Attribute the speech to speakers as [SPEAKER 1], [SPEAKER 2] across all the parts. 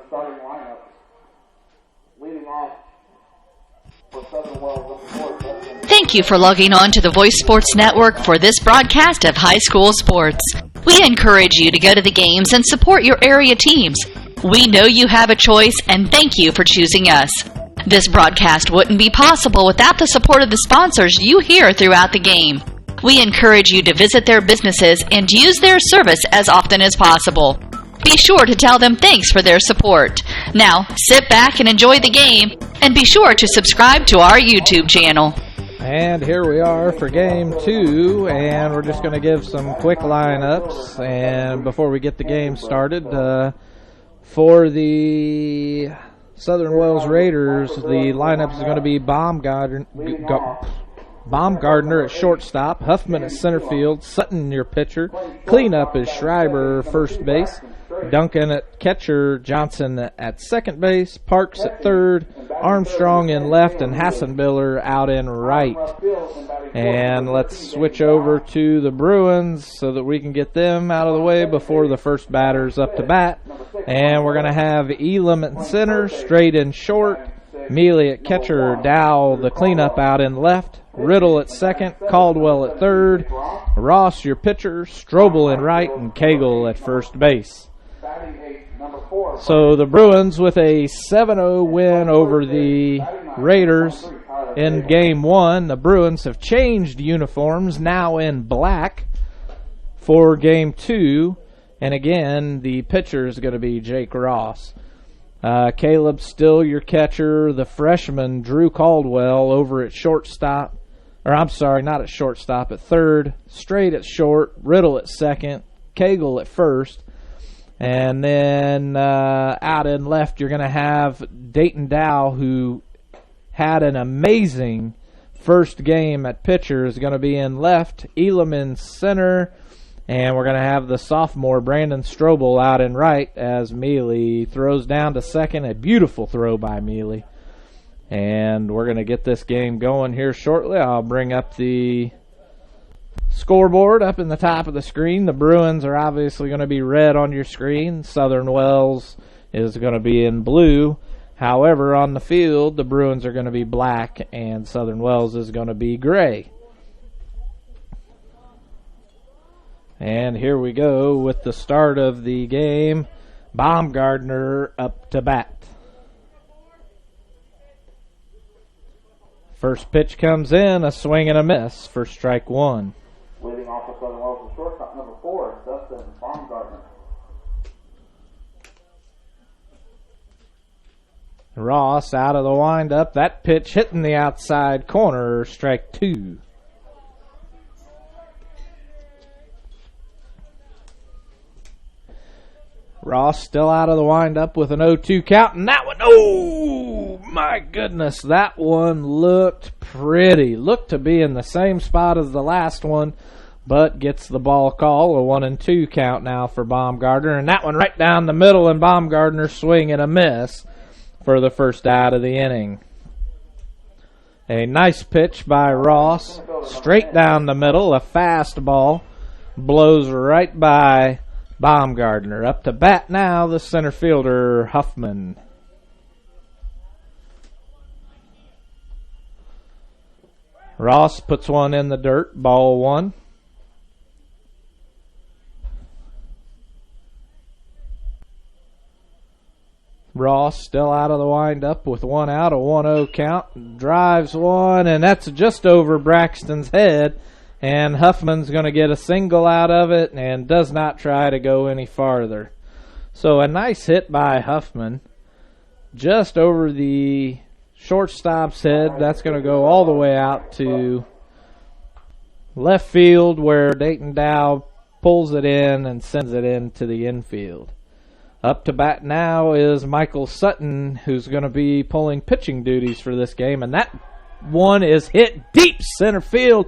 [SPEAKER 1] starting lineup. Leading off for Southern Wells.
[SPEAKER 2] Thank you for logging on to the Voice Sports Network for this broadcast of high school sports. We encourage you to go to the games and support your area teams. We know you have a choice, and thank you for choosing us. This broadcast wouldn't be possible without the support of the sponsors you hear throughout the game. We encourage you to visit their businesses and use their service as often as possible. Be sure to tell them thanks for their support. Now, sit back and enjoy the game, and be sure to subscribe to our YouTube channel.
[SPEAKER 3] And here we are for game 2, and we're just going to give some quick lineups. And before we get the game started, for the Southern Wells Raiders, the lineup is going to be Baumgardner at shortstop, Huffman at center field, Sutton your pitcher, cleanup is Schreiber first base, Duncan at catcher, Johnson at second base, Parks at third, Armstrong in left, and Hassenbiller out in right. And let's switch over to the Bruins so that we can get them out of the way before the first batter's up to bat. And we're going to have Elam at center, Straight in short, Mealy at catcher, Dow the cleanup out in left, Riddle at second, Caldwell at third, Ross your pitcher, Strobel in right, and Cagle at first base. So the Bruins with a 7-0 win over the Raiders in Game 1. The Bruins have changed uniforms, now in black for Game 2. And again, the pitcher is going to be Jake Ross. Caleb still your catcher. The freshman, Drew Caldwell, over at shortstop. Or I'm sorry, not at shortstop, at third. Straight at short. Riddle at second. Cagle at first. And then out in left, you're going to have Dayton Dow, who had an amazing first game at pitcher, is going to be in left. Elam in center. And we're going to have the sophomore, Brandon Strobel, out in right as Mealy throws down to second. A beautiful throw by Mealy. And we're going to get this game going here shortly. I'll bring up the scoreboard up in the top of the screen. The Bruins are obviously going to be red on your screen. Southern Wells is going to be in blue. However, on the field, the Bruins are going to be black and Southern Wells is going to be gray. And here we go with the start of the game. Baumgardner up to bat. First pitch comes in, a swing and a miss for strike one.
[SPEAKER 1] Leading off for Southern Wells is shortstop number 4, Dustin Baumgardner.
[SPEAKER 3] Ross out of the windup. That pitch hitting the outside corner, strike 2. Ross still out of the windup with an 0-2 count, and that one, oh my goodness, that one looked pretty. Looked to be in the same spot as the last one, but gets the ball call. A 1-2 count now for Baumgardner, and that one right down the middle, and Baumgardner swing and a miss for the first out of the inning. A nice pitch by Ross, straight down the middle, a fast ball, blows right by Baumgardner. Up to bat now, the center fielder, Huffman. Ross puts one in the dirt, ball 1. Ross still out of the windup with one out, a 1-0 count. Drives one, and that's just over Braxton's head. And Huffman's going to get a single out of it and does not try to go any farther. So a nice hit by Huffman. Just over the shortstop's head. That's going to go all the way out to left field where Dayton Dow pulls it in and sends it into the infield. Up to bat now is Michael Sutton, who's going to be pulling pitching duties for this game. And that one is hit deep center field.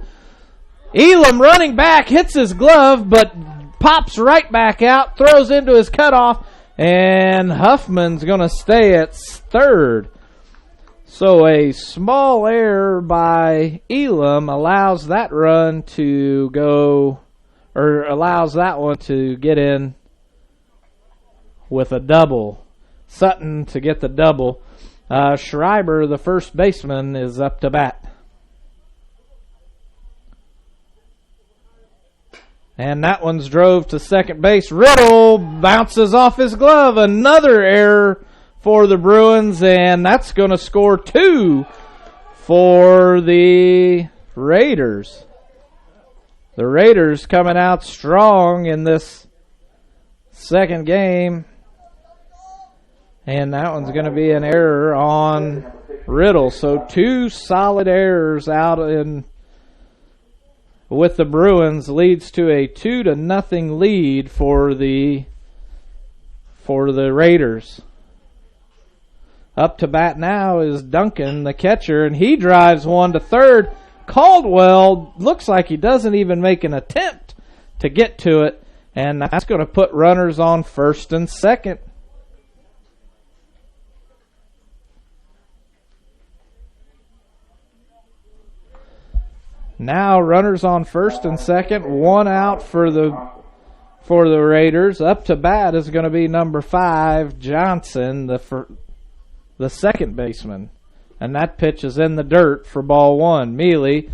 [SPEAKER 3] Elam running back, hits his glove, but pops right back out, throws into his cutoff, and Huffman's going to stay at third. So a small error by Elam allows that run to go, or allows that one to get in with a double. Sutton to get the double. Schreiber, the first baseman, is up to bat. And that one's drove to second base. Riddle bounces off his glove. Another error for the Bruins, and that's going to score 2 for the Raiders. The Raiders coming out strong in this second game. And that one's going to be an error on Riddle. So 2 solid errors out in with the Bruins leads to a 2-0 lead for the Raiders. Up to bat now is Duncan, the catcher, and he drives one to third. Caldwell looks like he doesn't even make an attempt to get to it, and that's going to put runners on first and second. Now runners on first and second, 1 out for the Raiders. Up to bat is going to be number 5, Johnson, the second baseman. And that pitch is in the dirt for ball 1. Mealy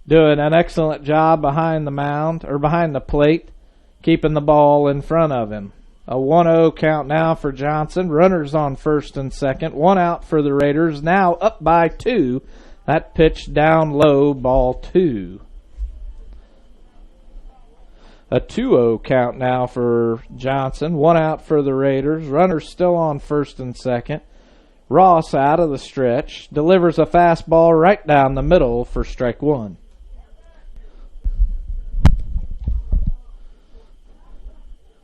[SPEAKER 3] doing an excellent job behind the mound, or behind the plate, keeping the ball in front of him. A 1-0 count now for Johnson. Runners on first and second, 1 out for the Raiders. Now up by 2. That pitch down low, ball 2. A 2-0 count now for Johnson. 1 out for the Raiders. Runners still on first and second. Ross out of the stretch. Delivers a fastball right down the middle for strike 1.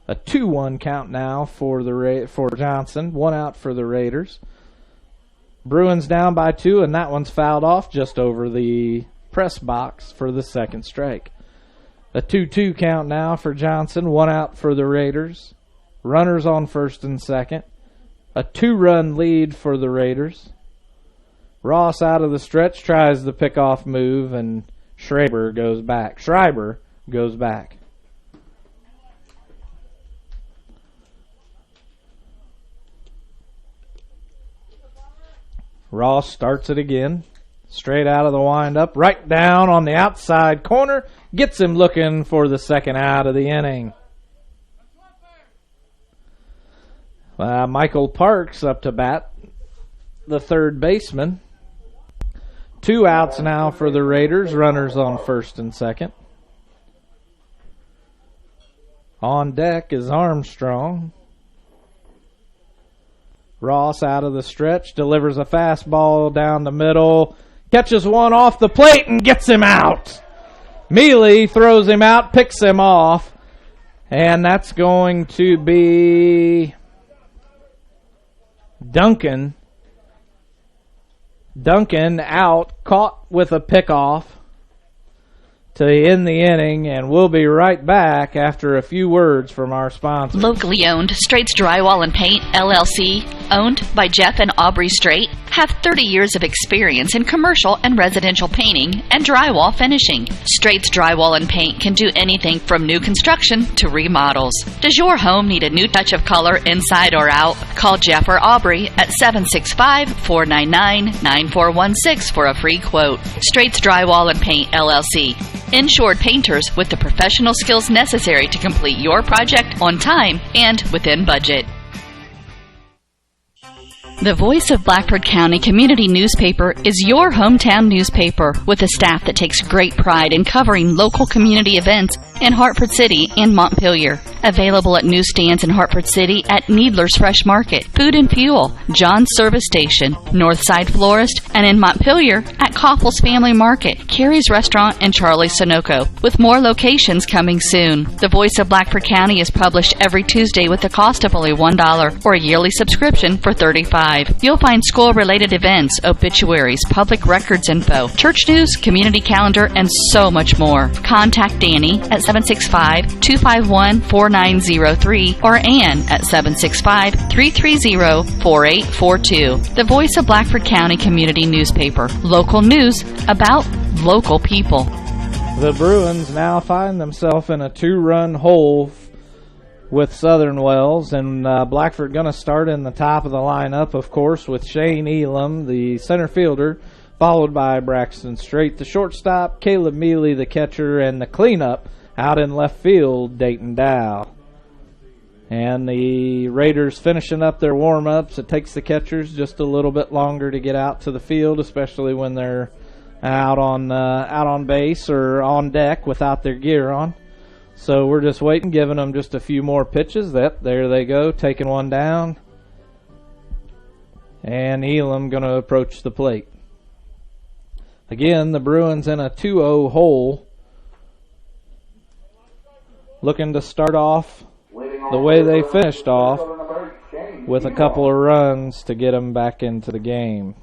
[SPEAKER 3] A 2-1 count now for Johnson. 1 out for the Raiders. Bruins down by 2, and that one's fouled off just over the press box for the second strike. A 2-2 count now for Johnson, 1 out for the Raiders. Runners on first and second. A 2-run lead for the Raiders. Ross out of the stretch tries the pickoff move, and Schreiber goes back. Ross starts it again. Straight out of the windup. Right down on the outside corner. Gets him looking for the second out of the inning. Michael Parks up to bat. The third baseman. 2 outs now for the Raiders. Runners on first and second. On deck is Armstrong. Ross out of the stretch, delivers a fastball down the middle, catches one off the plate and gets him out. Mealy throws him out, picks him off, and that's going to be Duncan. Duncan out, caught with a pickoff to end the inning, and we'll be right back after a few words from our sponsors.
[SPEAKER 2] Locally owned, Straits Drywall and Paint, LLC, owned by Jeff and Aubrey Straight, have 30 years of experience in commercial and residential painting and drywall finishing. Straits Drywall and Paint can do anything from new construction to remodels. Does your home need a new touch of color inside or out? Call Jeff or Aubrey at 765-499-9416 for a free quote. Straits Drywall and Paint, LLC. Insured painters with the professional skills necessary to complete your project on time and within budget. The Voice of Blackford County Community Newspaper is your hometown newspaper with a staff that takes great pride in covering local community events in Hartford City and Montpelier. Available at newsstands in Hartford City at Needler's Fresh Market, Food and Fuel, John's Service Station, Northside Florist, and in Montpelier at Koppel's Family Market, Carrie's Restaurant, and Charlie's Sunoco, with more locations coming soon. The Voice of Blackford County is published every Tuesday with a cost of only $1 or a yearly subscription for $35. You'll find school-related events, obituaries, public records info, church news, community calendar, and so much more. Contact Danny at 765-251-4903 or Ann at 765-330-4842. The Voice of Blackford County Community Newspaper. Local news about local people.
[SPEAKER 3] The Bruins now find themselves in a 2-run hole with Southern Wells, and Blackford going to start in the top of the lineup, of course, with Shane Elam, the center fielder, followed by Braxton Strait, the shortstop, Caleb Mealy, the catcher, and the cleanup out in left field, Dayton Dow. And the Raiders finishing up their warm-ups. It takes the catchers just a little bit longer to get out to the field, especially when they're out on base or on deck without their gear on. So we're just waiting, giving them just a few more pitches. There they go, taking one down. And Elam going to approach the plate. Again, the Bruins in a 2-0 hole, looking to start off the way they finished off, with a couple of runs to get them back into the game.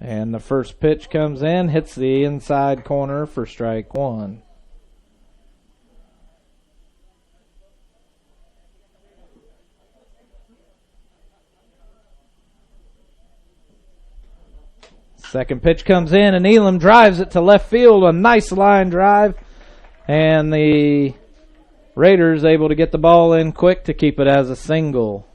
[SPEAKER 3] And the first pitch comes in, hits the inside corner for strike one. Second pitch comes in, and Elam drives it to left field, a nice line drive, and the Raiders able to get the ball in quick to keep it as a single.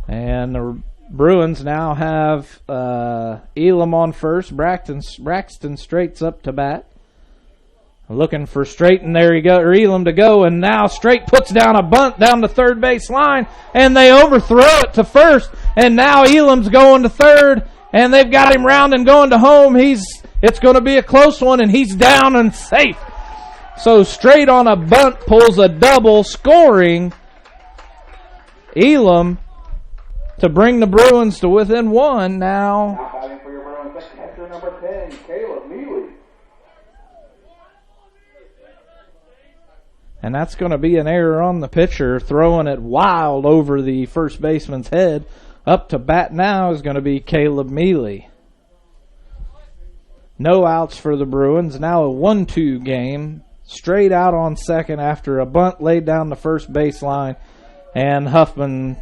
[SPEAKER 3] And the Bruins now have Elam on first. Braxton Straight's up to bat. Looking for Strait, and there you go, or Elam to go, and now Strait puts down a bunt down the third base line, and they overthrow it to first, and now Elam's going to third, and they've got him round and going to home. It's going to be a close one, and he's down and safe. So Strait on a bunt pulls a double, scoring Elam to bring the Bruins to within one. Now
[SPEAKER 1] batting for your Bruins, catcher number 10, Caleb Mealy.
[SPEAKER 3] And that's going to be an error on the pitcher, throwing it wild over the first baseman's head. Up to bat now is going to be Caleb Mealy. No outs for the Bruins. Now a 1-2 game. Straight out on second after a bunt laid down the first baseline. And Huffman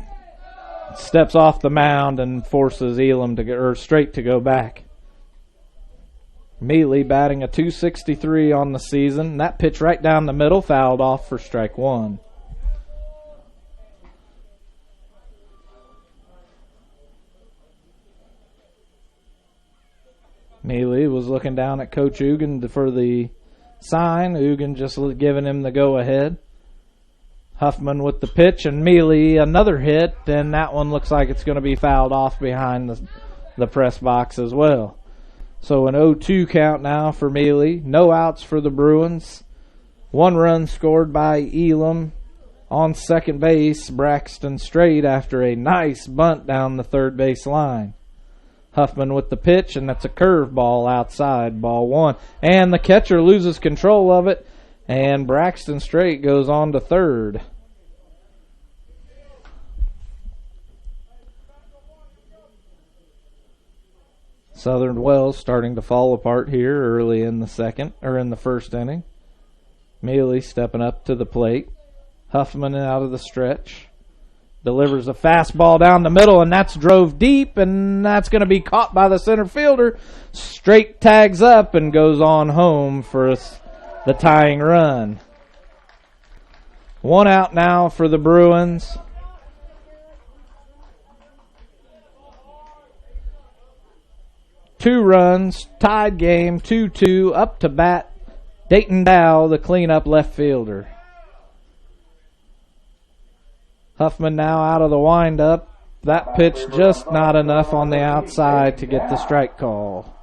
[SPEAKER 3] steps off the mound and forces Strait to go back. Mealy batting a .263 on the season. That pitch right down the middle, fouled off for strike one. Mealy was looking down at Coach Ugan for the sign. Ugan just giving him the go-ahead. Huffman with the pitch, and Mealy another hit, and that one looks like it's going to be fouled off behind the press box as well. So an 0-2 count now for Mealy. No outs for the Bruins. One run scored by Elam. On second base, Braxton Strait after a nice bunt down the third base line. Huffman with the pitch, and that's a curveball outside, ball one. And the catcher loses control of it, and Braxton Strait goes on to third. Southern Wells starting to fall apart here early in the first inning. Mealy stepping up to the plate. Huffman out of the stretch. Delivers a fastball down the middle, and that's drove deep, and that's going to be caught by the center fielder. Strait tags up and goes on home for the tying run. One out now for the Bruins. Two runs, tied game, 2-2, up to bat, Dayton Dow, the cleanup left fielder. Huffman now out of the windup. That pitch just not enough on the outside to get the strike call.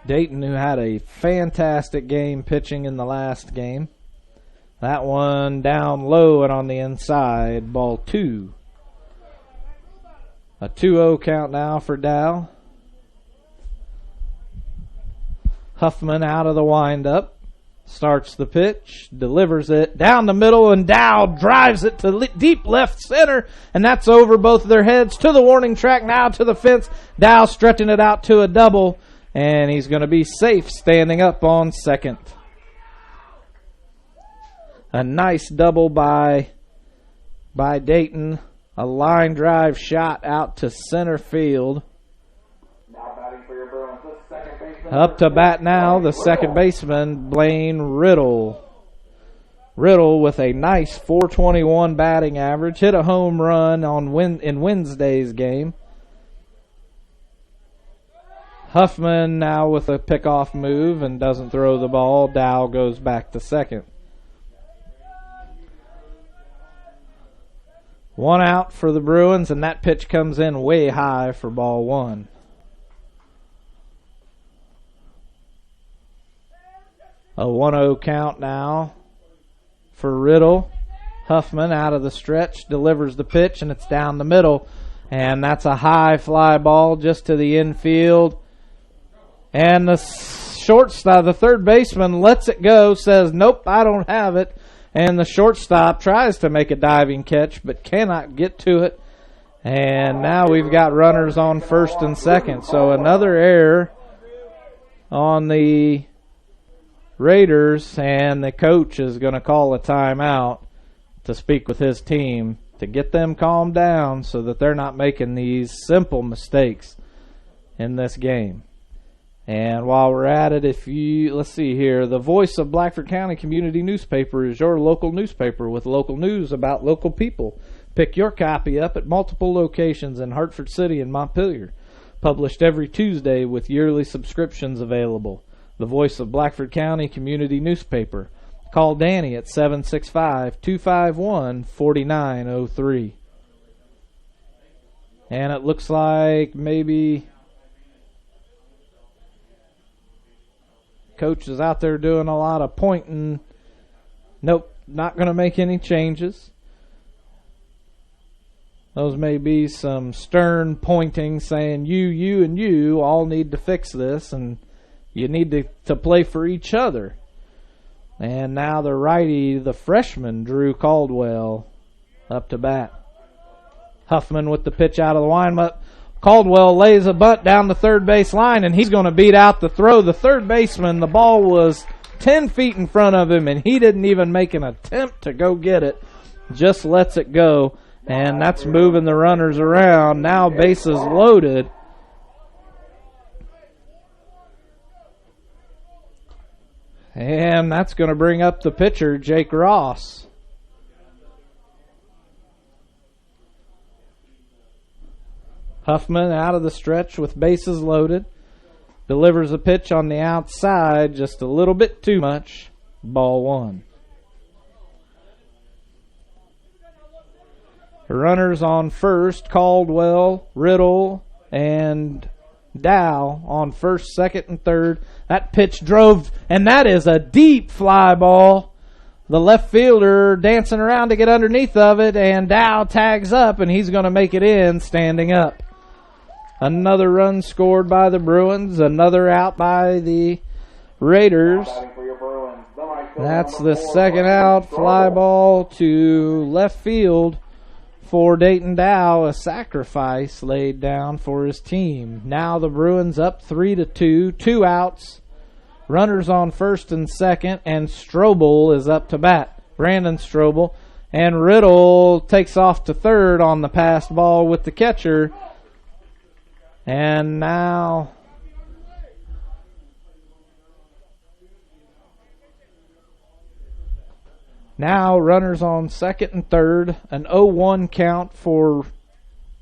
[SPEAKER 3] Dayton, who had a fantastic game pitching in the last game. That one down low and on the inside, ball two. A 2-0 count now for Dow. Huffman out of the windup. Starts the pitch, delivers it down the middle, and Dow drives it to deep left center, and that's over both of their heads to the warning track, now to the fence. Dow stretching it out to a double, and he's going to be safe standing up on second. A nice double by Dayton. A line drive shot out to center field. Up to bat now, the second baseman, Blaine Riddle. Riddle with a nice .421 batting average. Hit a home run in Wednesday's game. Huffman now with a pickoff move and doesn't throw the ball. Dow goes back to second. One out for the Bruins, and that pitch comes in way high for ball one. A 1-0 count now for Riddle. Huffman out of the stretch, delivers the pitch, and it's down the middle. And that's a high fly ball just to the infield. And the shortstop, the third baseman, lets it go, says, nope, I don't have it. And the shortstop tries to make a diving catch, but cannot get to it. And now we've got runners on first and second. So another error on the Raiders, and the coach is going to call a timeout to speak with his team to get them calmed down so that they're not making these simple mistakes in this game. And while we're at it, let's see here, the Voice of Blackford County Community Newspaper is your local newspaper with local news about local people. Pick your copy up at multiple locations in Hartford City and Montpelier. Published every Tuesday with yearly subscriptions available. The Voice of Blackford County Community Newspaper. Call Danny at 765-251-4903. And it looks like maybe coach is out there doing a lot of pointing. Nope, not going to make any changes. Those may be some stern pointing saying you, and you all need to fix this, and you need to play for each other. And now the righty, the freshman, Drew Caldwell, up to bat. Huffman with the pitch out of the windup. Caldwell lays a bunt down the third base line, and he's going to beat out the throw. The third baseman, the ball was 10 feet in front of him, and he didn't even make an attempt to go get it. Just lets it go, and that's moving the runners around. Now bases loaded. And that's going to bring up the pitcher, Jake Ross. Huffman out of the stretch with bases loaded. Delivers a pitch on the outside, just a little bit too much. Ball one. Runners on first, Caldwell, Riddle, and Dow on first, second, and third. That pitch drove, and that is a deep fly ball. The left fielder dancing around to get underneath of it, and Dow tags up, and he's going to make it in standing up. Another run scored by the Bruins, another out by the Raiders. That's the second out, fly ball to left field for Dayton Dow, a sacrifice laid down for his team. Now the Bruins up 3-2, 2 outs, runners on first and second, and Strobel is up to bat. Brandon Strobel, and Riddle takes off to third on the passed ball with the catcher. And now runners on second and third. An 0-1 count for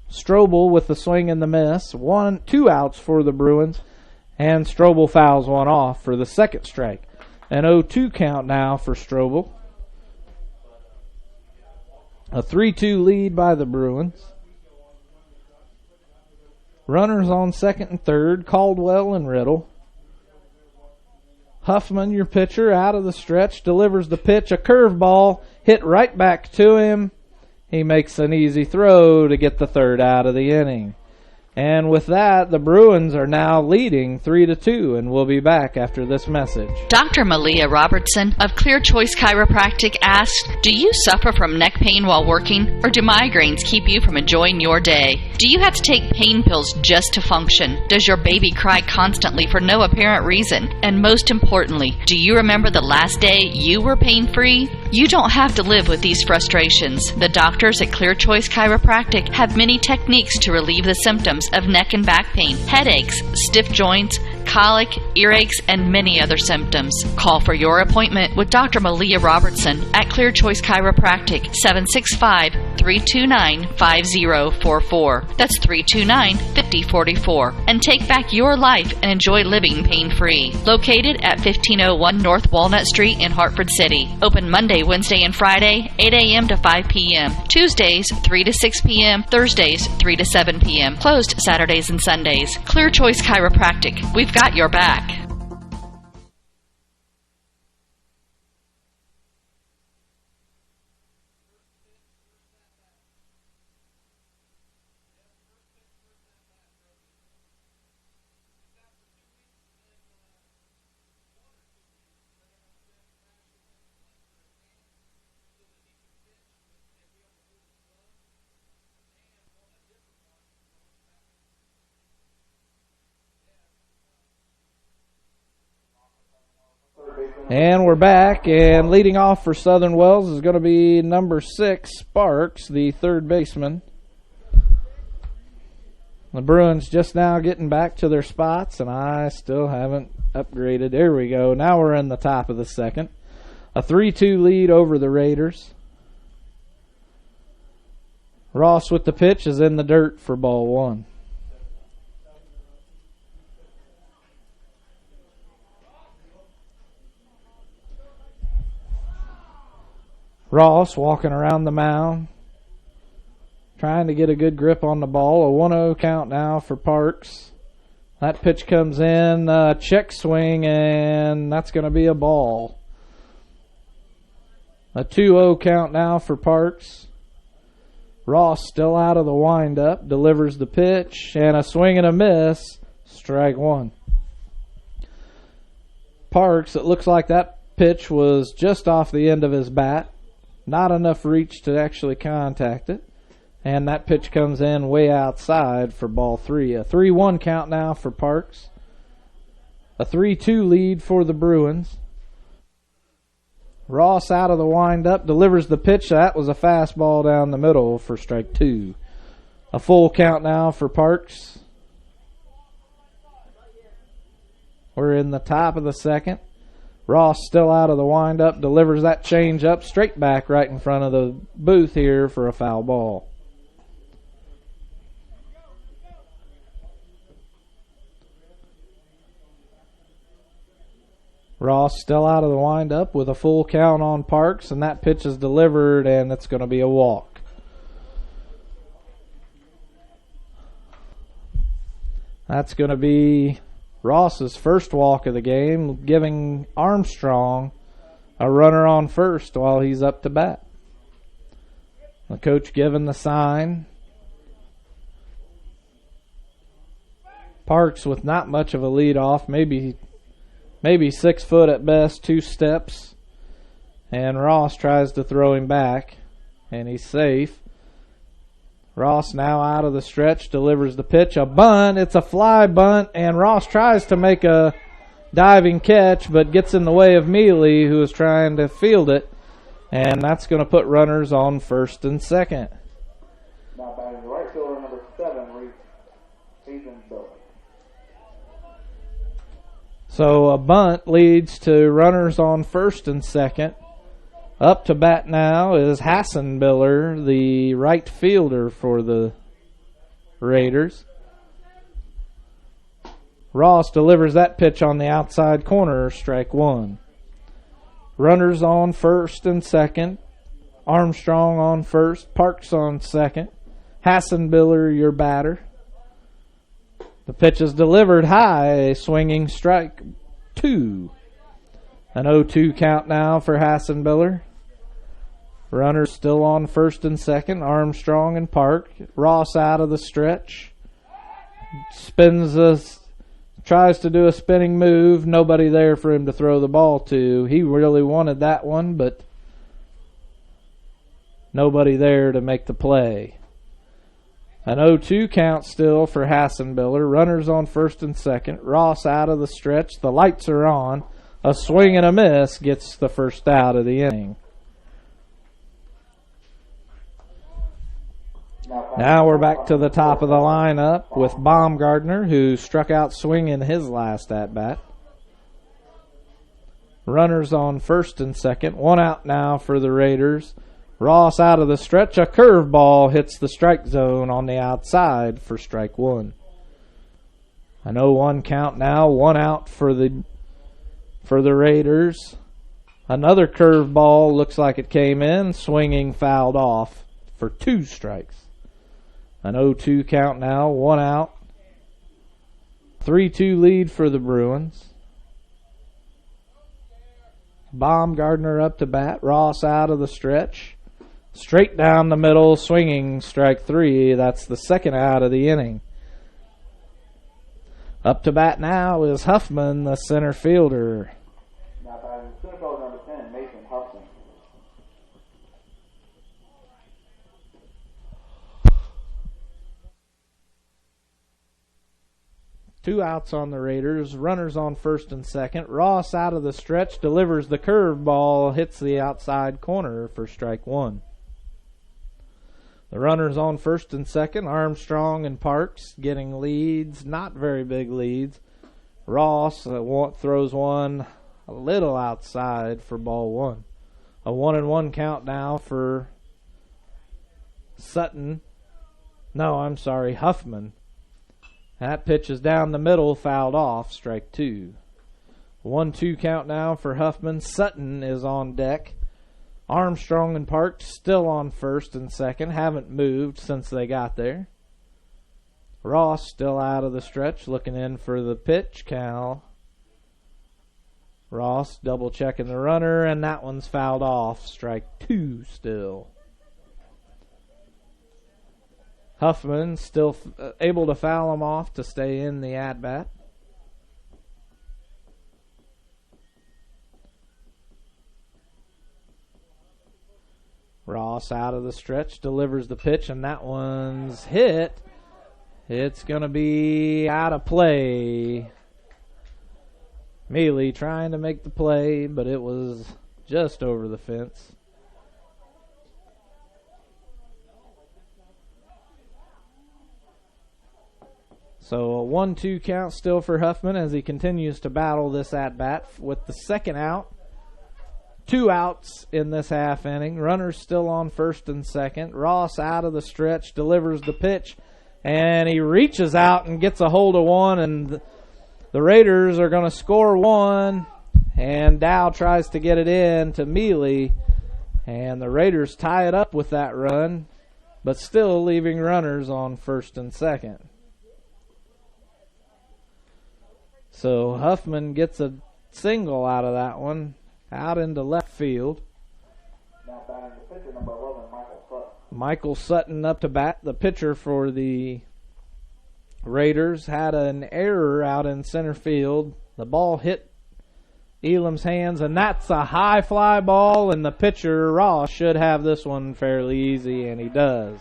[SPEAKER 3] Strobel with the swing and the miss. 2 outs for the Bruins. And Strobel fouls one off for the second strike. An 0-2 count now for Strobel. A 3-2 lead by the Bruins. Runners on second and third, Caldwell and Riddle. Huffman, your pitcher, out of the stretch, delivers the pitch, a curveball, hit right back to him. He makes an easy throw to get the third out of the inning. And with that, the Bruins are now leading 3-2, and we'll be back after this message.
[SPEAKER 2] Dr. Malia Robertson of Clear Choice Chiropractic asked, do you suffer from neck pain while working, or do migraines keep you from enjoying your day? Do you have to take pain pills just to function? Does your baby cry constantly for no apparent reason? And most importantly, do you remember the last day you were pain-free? You don't have to live with these frustrations. The doctors at Clear Choice Chiropractic have many techniques to relieve the symptoms of neck and back pain, headaches, stiff joints, colic, earaches, and many other symptoms. Call for your appointment with Dr. Malia Robertson at Clear Choice Chiropractic, 765-329-5044. That's 329-5044. And take back your life and enjoy living pain-free. Located at 1501 North Walnut Street in Hartford City. Open Monday, Wednesday, and Friday, 8 a.m. to 5 p.m. Tuesdays, 3 to 6 p.m. Thursdays, 3 to 7 p.m. Closed Saturdays and Sundays. Clear Choice Chiropractic. We've got your back.
[SPEAKER 3] And we're back, and leading off for Southern Wells is going to be number 6, Sparks, the third baseman. The Bruins just now getting back to their spots, and I still haven't upgraded. There we go. Now we're in the top of the second. A 3-2 lead over the Raiders. Ross with the pitch is in the dirt for ball one. Ross walking around the mound, trying to get a good grip on the ball. A 1-0 count now for Parks. That pitch comes in, check swing, and that's going to be a ball. A 2-0 count now for Parks. Ross still out of the windup, delivers the pitch, and a swing and a miss, strike one. Parks, it looks like that pitch was just off the end of his bat. Not enough reach to actually contact it. And that pitch comes in way outside for ball three. A 3-1 count now for Parks. A 3-2 lead for the Bruins. Ross out of the windup, delivers the pitch. That was a fastball down the middle for strike two. A full count now for Parks. We're in the top of the second. Ross still out of the windup, delivers that change up straight back right in front of the booth here for a foul ball. Ross still out of the windup with a full count on Parks, and that pitch is delivered, and it's going to be a walk. That's going to be Ross's first walk of the game, giving Armstrong a runner on first while he's up to bat. The coach giving the sign. Parks with not much of a lead off, maybe 6 foot at best, 2 steps. And Ross tries to throw him back, and he's safe. Ross now out of the stretch, delivers the pitch, a bunt. It's a fly bunt, and Ross tries to make a diving catch, but gets in the way of Mealy, who is trying to field it, and that's going to put runners on first and second.
[SPEAKER 1] Now batting the right fielder, number 7, Reese Billy.
[SPEAKER 3] So a bunt leads to runners on first and second. Up to bat now is Hassenbiller, the right fielder for the Raiders. Ross delivers that pitch on the outside corner, strike one. Runners on first and second. Armstrong on first. Parks on second. Hassenbiller, your batter. The pitch is delivered high, swinging strike two. An 0-2 count now for Hassenbiller. Runners still on first and second. Armstrong and Park. Ross out of the stretch. tries to do a spinning move. Nobody there for him to throw the ball to. He really wanted that one, but nobody there to make the play. An 0-2 count still for Hassenbiller. Runners on first and second. Ross out of the stretch. The lights are on. A swing and a miss gets the first out of the inning. Now we're back to the top of the lineup with Baumgartner, who struck out swinging his last at-bat. Runners on first and second. One out now for the Raiders. Ross out of the stretch. A curveball hits the strike zone on the outside for strike one. An 0-1 count now. One out for the Raiders. Another curveball looks like it came in. Swinging, fouled off for 2 strikes. An 0-2 count now. One out. 3-2 lead for the Bruins. Baumgartner up to bat. Ross out of the stretch. Straight down the middle, swinging, strike 3. That's the second out of the inning. Up to bat now is Huffman, the center fielder.
[SPEAKER 1] Now batting center fielder number 10, Mason Huffman.
[SPEAKER 3] Two outs on the Raiders. Runners on first and second. Ross out of the stretch, delivers the curveball, hits the outside corner for strike 1. The runners on first and second. Armstrong and Parks getting leads. Not very big leads. Ross throws one a little outside for ball 1. A 1-1 count now for Huffman. That pitch is down the middle, fouled off, strike 2. 1-2 count now for Huffman. Sutton is on deck. Armstrong and Parks still on first and second. Haven't moved since they got there. Ross still out of the stretch, looking in for the pitch. Cal. Ross double checking the runner, and that one's fouled off. Strike 2 still. Huffman still able to foul him off to stay in the at-bat. Ross out of the stretch, delivers the pitch, and that one's hit. It's going to be out of play. Mealy trying to make the play, but it was just over the fence. So a 1-2 count still for Huffman as he continues to battle this at-bat with the second out. 2 outs in this half inning. Runners still on first and second. Ross out of the stretch, delivers the pitch, and he reaches out and gets a hold of one, and the Raiders are going to score 1, and Dow tries to get it in to Mealy, and the Raiders tie it up with that run, but still leaving runners on first and second. So Huffman gets a single out of that one. Out into left field.
[SPEAKER 1] Now batting the pitcher, number 11, Michael Sutton.
[SPEAKER 3] Michael Sutton up to bat. The pitcher for the Raiders had an error out in center field. The ball hit Elam's hands, and that's a high fly ball, and the pitcher, Ross, should have this one fairly easy, and he does.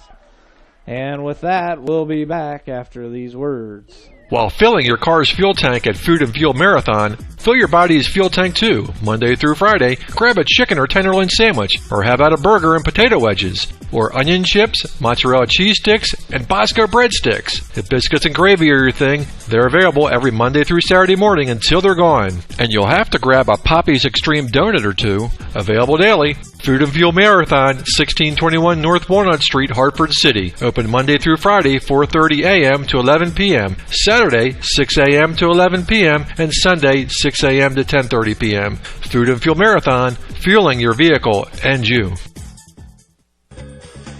[SPEAKER 3] And with that, we'll be back after these words.
[SPEAKER 4] While filling your car's fuel tank at Food and Fuel Marathon, fill your body's fuel tank too. Monday through Friday, grab a chicken or tenderloin sandwich, or have out a burger and potato wedges, or onion chips, mozzarella cheese sticks, and Bosco breadsticks. If biscuits and gravy are your thing, they're available every Monday through Saturday morning until they're gone. And you'll have to grab a Poppy's Extreme donut or two, available daily. Food and Fuel Marathon, 1621 North Walnut Street, Hartford City. Open Monday through Friday, 4:30 a.m. to 11 p.m. Saturday, 6 a.m. to 11 p.m. and Sunday, 6 a.m. to 10:30 p.m. Food and Fuel Marathon, fueling your vehicle and you.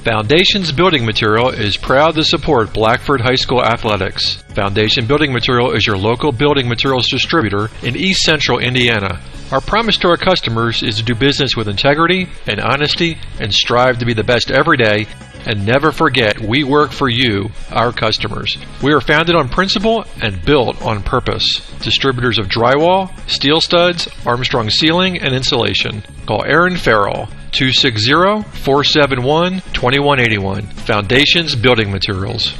[SPEAKER 4] Foundations Building Material is proud to support Blackford High School athletics. Foundation Building Material is your local building materials distributor in East Central Indiana. Our promise to our customers is to do business with integrity and honesty and strive to be the best every day And never forget, we work for you, our customers. We are founded on principle and built on purpose. Distributors of drywall, steel studs, Armstrong ceiling, and insulation. Call Aaron Farrell, 260-471-2181. Foundations Building Materials.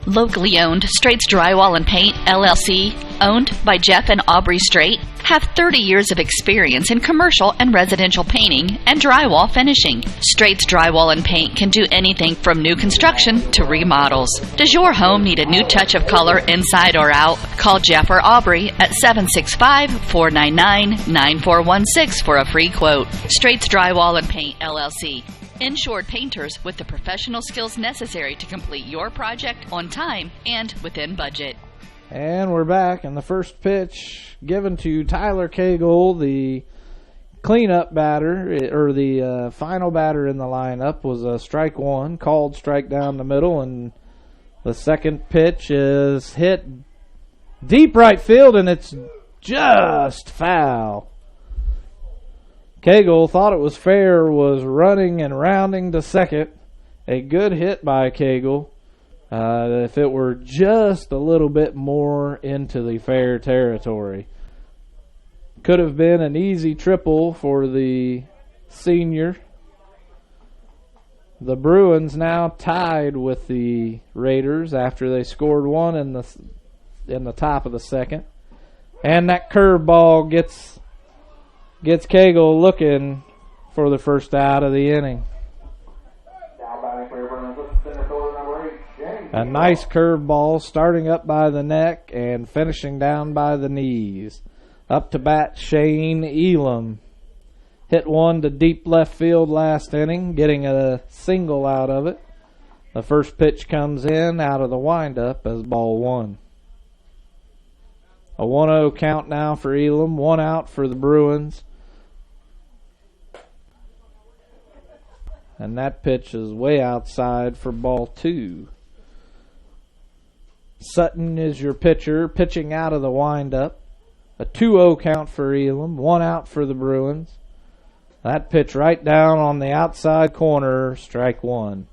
[SPEAKER 2] Locally owned, Straight's Drywall and Paint, LLC, owned by Jeff and Aubrey Straight, have 30 years of experience in commercial and residential painting and drywall finishing. Straight's Drywall and Paint can do anything from new construction to remodels. Does your home need a new touch of color inside or out? Call Jeff or Aubrey at 765-499-9416 for a free quote. Straight's Drywall and Paint, LLC. Insured painters with the professional skills necessary to complete your project on time and within budget.
[SPEAKER 3] And we're back, and the first pitch given to Tyler Cagle, the cleanup batter, or the final batter in the lineup, was a strike one, called strike down the middle, and the second pitch is hit deep right field, and it's just foul. Cagle thought it was fair, was running and rounding to second. A good hit by Cagle. If it were just a little bit more into the fair territory. Could have been an easy triple for the senior. The Bruins now tied with the Raiders after they scored one in the top of the second. And that curveball gets Cagle looking for the first out of the inning. A nice curveball starting up by the neck and finishing down by the knees. Up to bat, Shane Elam. Hit one to deep left field last inning, getting a single out of it. The first pitch comes in out of the windup as ball one. A 1-0 count now for Elam, one out for the Bruins. And that pitch is way outside for ball two. Sutton is your pitcher, pitching out of the windup. A 2-0 count for Elam, one out for the Bruins. That pitch right down on the outside corner, strike one.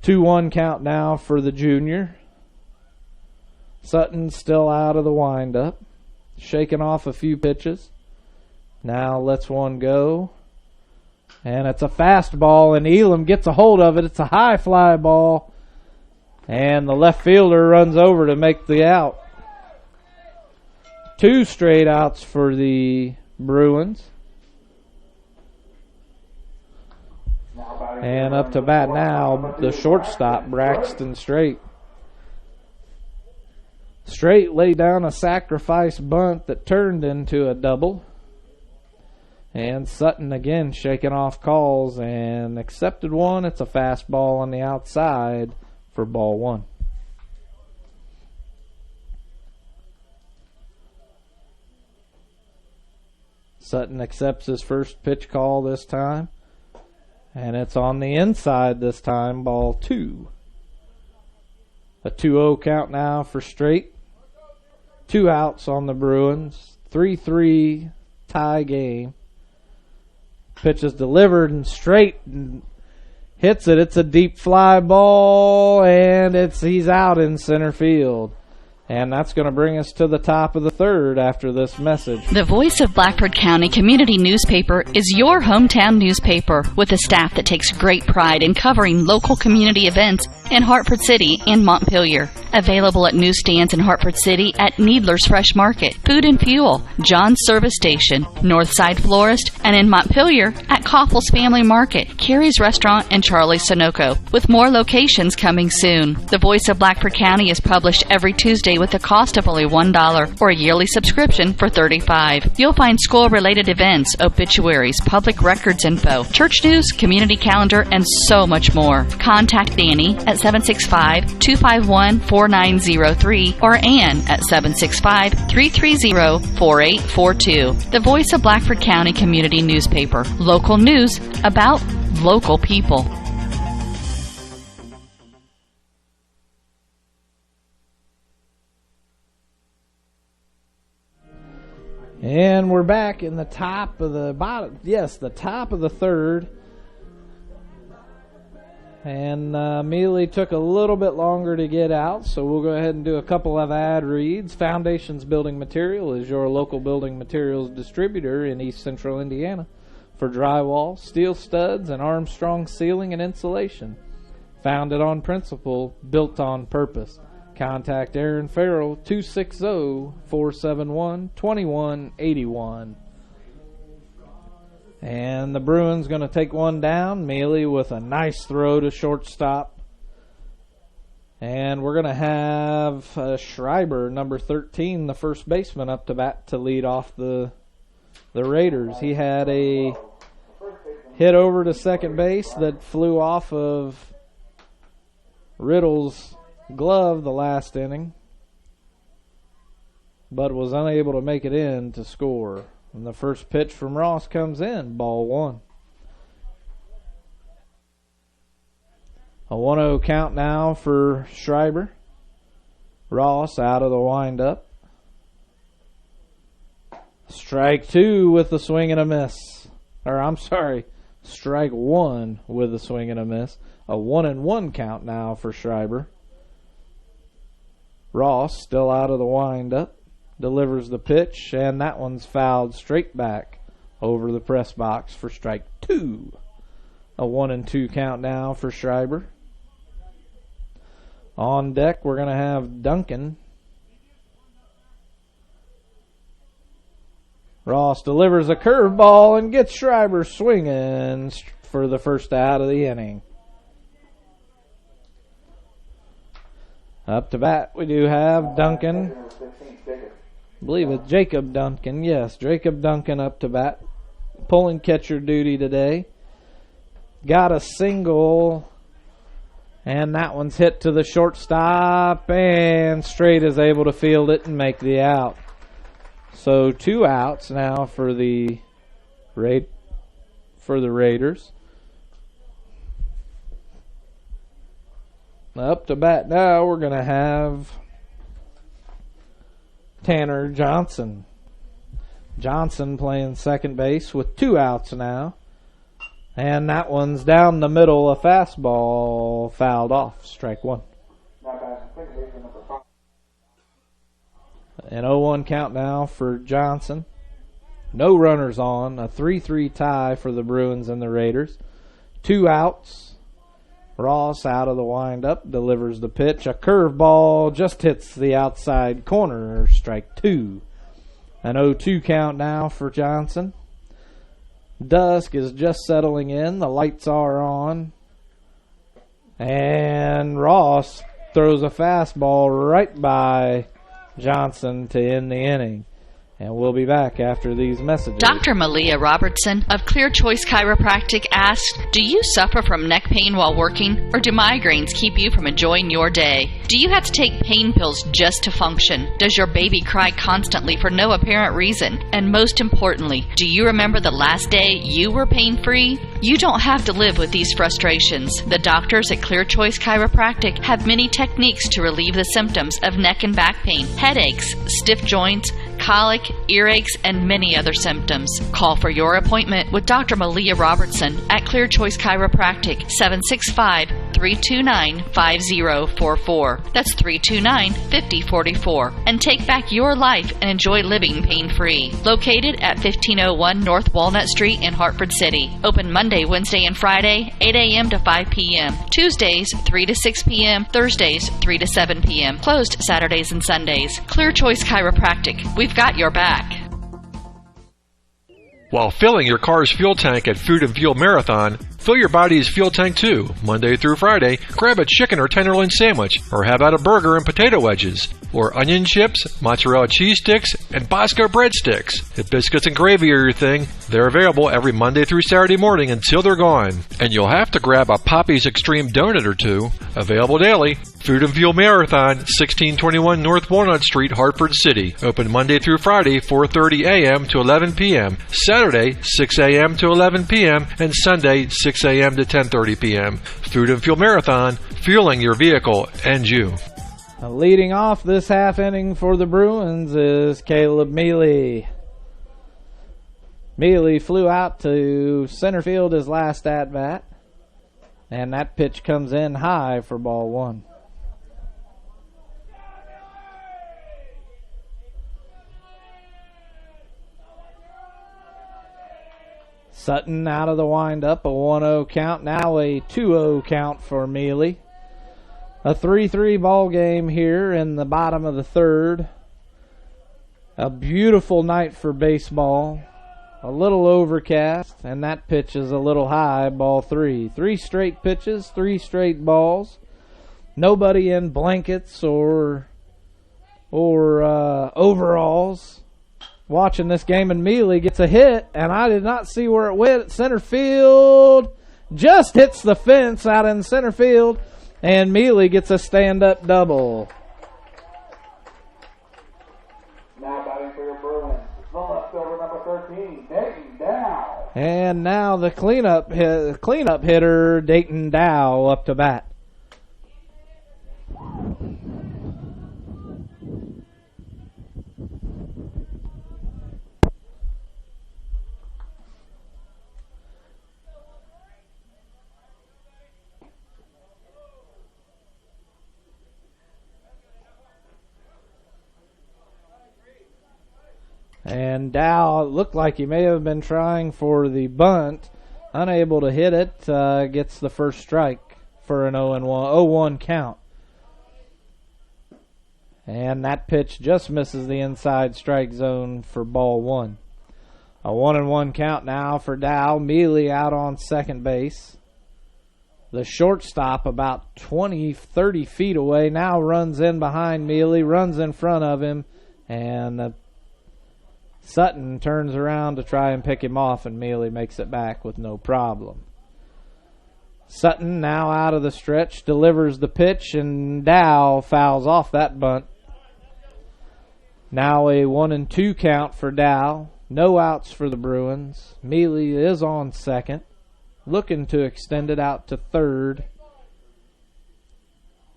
[SPEAKER 3] 2-1 count now for the junior. Sutton still out of the windup, shaking off a few pitches. Now lets one go. And it's a fastball, and Elam gets a hold of it. It's a high fly ball. And the left fielder runs over to make the out. Two straight outs for the Bruins. And up to bat now, the shortstop, Braxton Straight. Straight laid down a sacrifice bunt that turned into a double. And Sutton again shaking off calls and accepted one. It's a fastball on the outside for ball one. Sutton accepts his first pitch call this time. And it's on the inside this time, ball two. A 2-0 count now for Straight. Two outs on the Bruins. 3-3 tie game. Pitch is delivered and Straight hits it. It's a deep fly ball, and he's out in center field. And that's going to bring us to the top of the third after this message.
[SPEAKER 2] The Voice of Blackford County Community Newspaper is your hometown newspaper with a staff that takes great pride in covering local community events in Hartford City and Montpelier. Available at newsstands in Hartford City at Needler's Fresh Market, Food and Fuel, John's Service Station, Northside Florist, and in Montpelier at Koppel's Family Market, Carrie's Restaurant, and Charlie's Sunoco, with more locations coming soon. The Voice of Blackford County is published every Tuesday with a cost of only $1 or a yearly subscription for $35. You'll find school-related events, obituaries, public records info, church news, community calendar, and so much more. Contact Danny at 765-251-4903 or Ann at 765-330-4842. The Voice of Blackford County Community Newspaper. Local news about local people.
[SPEAKER 3] And we're back in the top of the bottom. Yes, the top of the third. And Mealy took a little bit longer to get out, so we'll go ahead and do a couple of ad reads. Foundations Building Material is your local building materials distributor in East Central Indiana for drywall, steel studs, and Armstrong ceiling and insulation. Founded on principle, built on purpose. Contact Aaron Farrell, 260-471-2181. And the Bruins going to take one down. Mealy with a nice throw to shortstop. And we're going to have Schreiber, number 13, the first baseman, up to bat to lead off the Raiders. He had a hit over to second base that flew off of Riddle's glove the last inning, but was unable to make it in to score. And the first pitch from Ross comes in, ball one. A 1-0 count now for Schreiber. Ross out of the windup. Strike two with a swing and a miss. Or I'm sorry, strike one with a swing and a miss. A 1-1 count now for Schreiber. Ross still out of the windup. Delivers the pitch, and that one's fouled straight back over the press box for strike two. A 1-2 count now for Schreiber. On deck, we're going to have Duncan. Ross delivers a curveball and gets Schreiber swinging for the first out of the inning. Up to bat, we do have Duncan. I believe it's Jacob Duncan. Yes, Jacob Duncan up to bat. Pulling catcher duty today. Got a single. And that one's hit to the shortstop. And Straight is able to field it and make the out. So 2 outs now for the Raiders. Up to bat now, we're going to have Tanner Johnson. Johnson playing second base with 2 outs now. And that one's down the middle, a fastball fouled off. Strike one. An 0-1 count now for Johnson. No runners on. A 3-3 tie for the Bruins and the Raiders. 2 outs. Ross out of the windup, delivers the pitch. A curveball just hits the outside corner. Strike two. An 0-2 count now for Johnson. Dusk is just settling in. The lights are on. And Ross throws a fastball right by Johnson to end the inning. And we'll be back after these messages.
[SPEAKER 2] Dr. Malia Robertson of Clear Choice Chiropractic asked, do you suffer from neck pain while working, or do migraines keep you from enjoying your day? Do you have to take pain pills just to function? Does your baby cry constantly for no apparent reason? And most importantly, do you remember the last day you were pain-free? You don't have to live with these frustrations. The doctors at Clear Choice Chiropractic have many techniques to relieve the symptoms of neck and back pain, headaches, stiff joints, colic, earaches, and many other symptoms. Call for your appointment with Dr. Malia Robertson at Clear Choice Chiropractic, 765-329-5044. That's 329-5044. And take back your life and enjoy living pain-free. Located at 1501 North Walnut Street in Hartford City. Open Monday, Wednesday, and Friday, 8 a.m. to 5 p.m. Tuesdays, 3 to 6 p.m. Thursdays, 3 to 7 p.m. Closed Saturdays and Sundays. Clear Choice Chiropractic. We've got your back.
[SPEAKER 4] While filling your car's fuel tank at Food and Fuel Marathon, fill your body's fuel tank too. Monday through Friday, grab a chicken or tenderloin sandwich, or have out a burger and potato wedges, or onion chips, mozzarella cheese sticks, and Bosco breadsticks. If biscuits and gravy are your thing, they're available every Monday through Saturday morning until they're gone. And you'll have to grab a Poppy's Extreme donut or two. Available daily. Food and Fuel Marathon, 1621 North Walnut Street, Hartford City. Open Monday through Friday, 4:30 a.m. to 11 p.m. Saturday, 6 a.m. to 11 p.m. and Sunday, 6 a.m. to 10:30 p.m. Food and Fuel Marathon, fueling your vehicle and you.
[SPEAKER 3] Leading off this half inning for the Bruins is Caleb Mealy. Mealy flew out to center field his last at-bat. And that pitch comes in high for ball one. Sutton out of the windup, a 1-0 count, now a 2-0 count for Mealy. A 3-3 ball game here in the bottom of the third. A beautiful night for baseball. A little overcast, and that pitch is a little high, ball three. 3 straight pitches, 3 straight balls. Nobody in blankets or overalls watching this game, and Mealy gets a hit, and I did not see where it went. Center field just hits the fence out in center field, and Mealy gets a stand-up double.
[SPEAKER 1] Now batting for your Bruins, the left fielder number 13, Dayton Dow.
[SPEAKER 3] And now the cleanup hitter, Dayton Dow, up to bat. And Dow looked like he may have been trying for the bunt. Unable to hit it, gets the first strike for an 0-1 count. And that pitch just misses the inside strike zone for ball one. A 1-1 count now for Dow. Mealy out on second base. The shortstop about 20-30 feet away now runs in behind Mealy, runs in front of him, and Sutton turns around to try and pick him off, and Mealy makes it back with no problem. Sutton now out of the stretch, delivers the pitch, and Dow fouls off that bunt. Now a 1-2 count for Dow. No outs for the Bruins. Mealy is on second, looking to extend it out to third.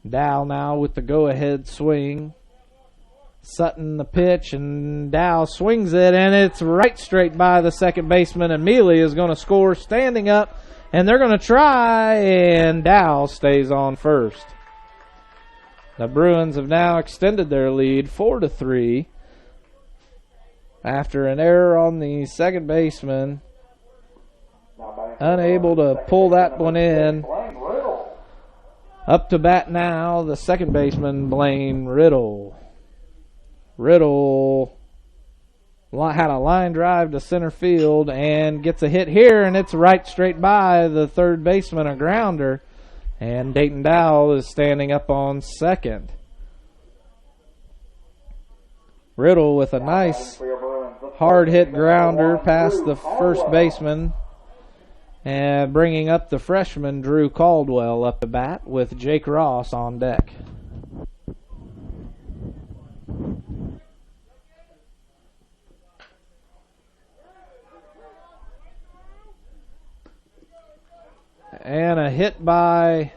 [SPEAKER 3] Dow now with the go-ahead swing. Sutton the pitch, and Dow swings it, and it's right straight by the second baseman, and Mealy is going to score standing up, and they're going to try, and Dow stays on first. The Bruins have now extended their lead 4-3 after an error on the second baseman, unable to pull that one in. Up to bat now, the second baseman, Blaine Riddle. Riddle had a line drive to center field and gets a hit here, and it's right straight by the third baseman, a grounder, and Dayton Dow is standing up on second. Riddle with a nice hard hit grounder past the first baseman, and bringing up the freshman Drew Caldwell up to bat with Jake Ross on deck. And a hit by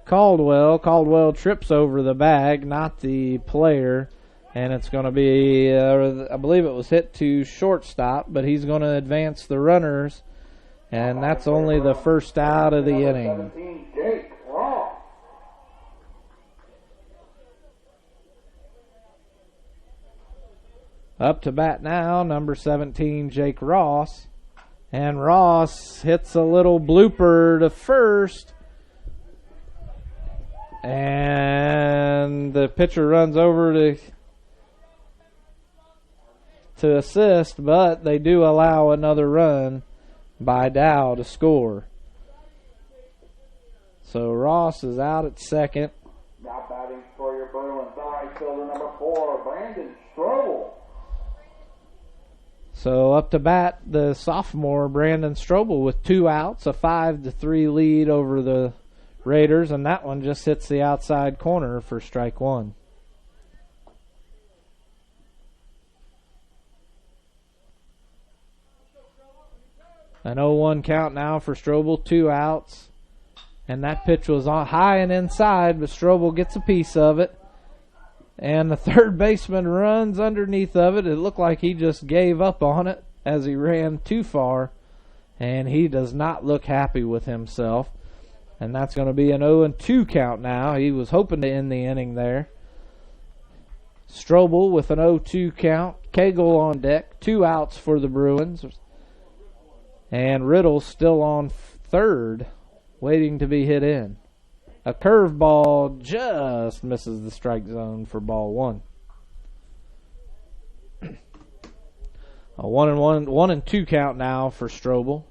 [SPEAKER 3] Caldwell. Caldwell trips over the bag, not the player. And it's going to be, I believe it was hit to shortstop, but he's going to advance the runners. And that's only the first out of the inning. Up to bat now, number 17, Jake Ross. And Ross hits a little blooper to first. And the pitcher runs over to assist, but they do allow another run by Dow to score. So Ross is out at second.
[SPEAKER 1] Now batting for your Bruins, the right fielder number 4, Brandon Strobel.
[SPEAKER 3] So up to bat, the sophomore Brandon Strobel with 2 outs, a 5-3 lead over the Raiders, and that one just hits the outside corner for strike one. An 0-1 count now for Strobel, 2 outs, and that pitch was on high and inside, but Strobel gets a piece of it. And the third baseman runs underneath of it. It looked like he just gave up on it. as he ran too far, and he does not look happy with himself. And that's going to be an 0-2 count now. He was hoping to end the inning there. Strobel with an 0-2 count. Cagle on deck. 2 outs for the Bruins. And Riddle still on third, waiting to be hit in. A curveball just misses the strike zone for ball 1. A 1-2 count now for Strobel.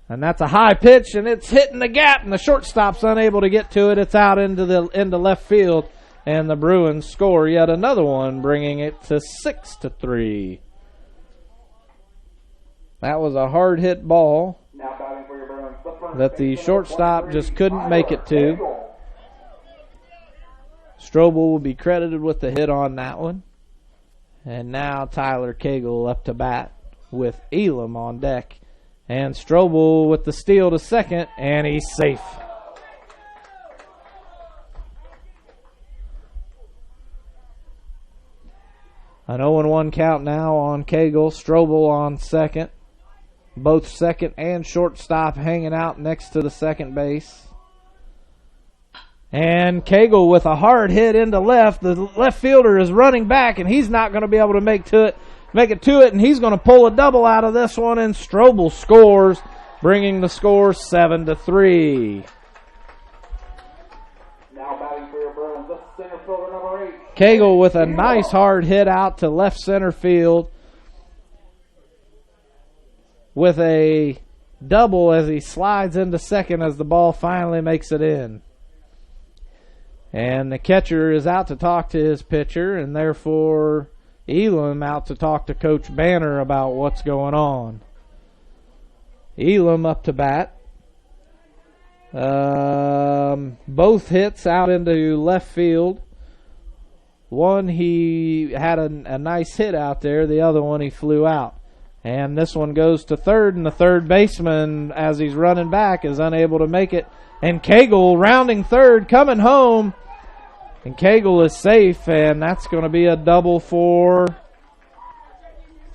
[SPEAKER 3] And that's a high pitch, and it's hitting the gap, and the shortstop's unable to get to it. It's out into left field, and the Bruins score yet another one, bringing it to 6-3. That was a hard hit ball that the shortstop just couldn't make it to. Strobel will be credited with the hit on that one. And now Tyler Cagle up to bat with Elam on deck. And Strobel with the steal to second, and he's safe. An 0-1 count now on Cagle. Strobel on second. Both second and shortstop hanging out next to the second base. And Cagle with a hard hit into left. The left fielder is running back, and he's not going to be able to make it to it, and he's going to pull a double out of this one, and Strobel scores, bringing the score 7-3.
[SPEAKER 1] Now batting for your Bruins, the center fielder number 8.
[SPEAKER 3] Cagle with a nice hard hit out to left center field with a double as he slides into second as the ball finally makes it in. And the catcher is out to talk to his pitcher, and therefore Elam out to talk to Coach Banner about what's going on. Elam up to bat. Both hits out into left field. One, he had a nice hit out there. The other one, he flew out. And this one goes to third, and the third baseman, as he's running back, is unable to make it. And Cagle rounding third, coming home. And Cagle is safe, and that's going to be a double for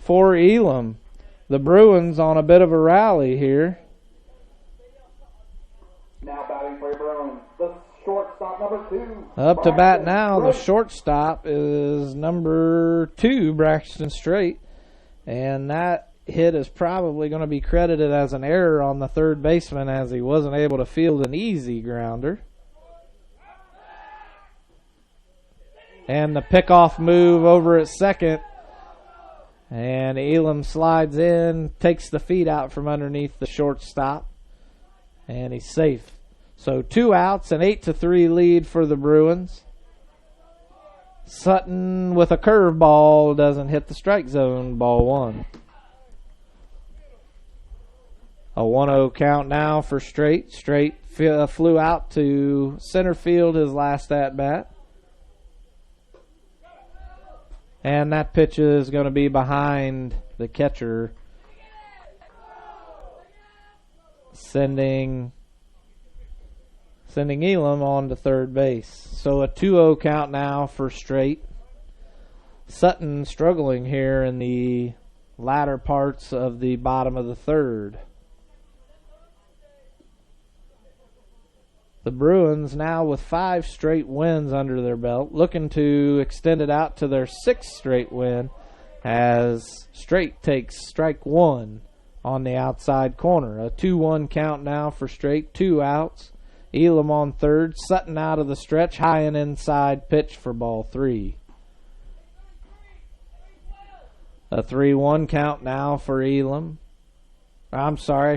[SPEAKER 3] Elam. The Bruins on a bit of a rally here.
[SPEAKER 1] Now batting for your Bruins, the shortstop number 2.
[SPEAKER 3] Up to bat now, the shortstop is number 2, Braxton Strait. And that hit is probably going to be credited as an error on the third baseman, as he wasn't able to field an easy grounder. And the pickoff move over at second. And Elam slides in, takes the feet out from underneath the shortstop. And he's safe. So 2 outs, an 8-3 lead for the Bruins. Sutton with a curveball doesn't hit the strike zone, ball 1. A 1-0 count now for Strait. Strait flew out to center field his last at-bat. And that pitch is going to be behind the catcher, sending Elam on to third base. So a 2-0 count now for Strait. Sutton struggling here in the latter parts of the bottom of the third. The Bruins now with 5 straight wins under their belt, looking to extend it out to their 6th straight win as Strait takes strike 1 on the outside corner. A 2-1 count now for Strait, 2 outs. Elam on third, Sutton out of the stretch, high and inside pitch for ball 3. A 3-1 count now for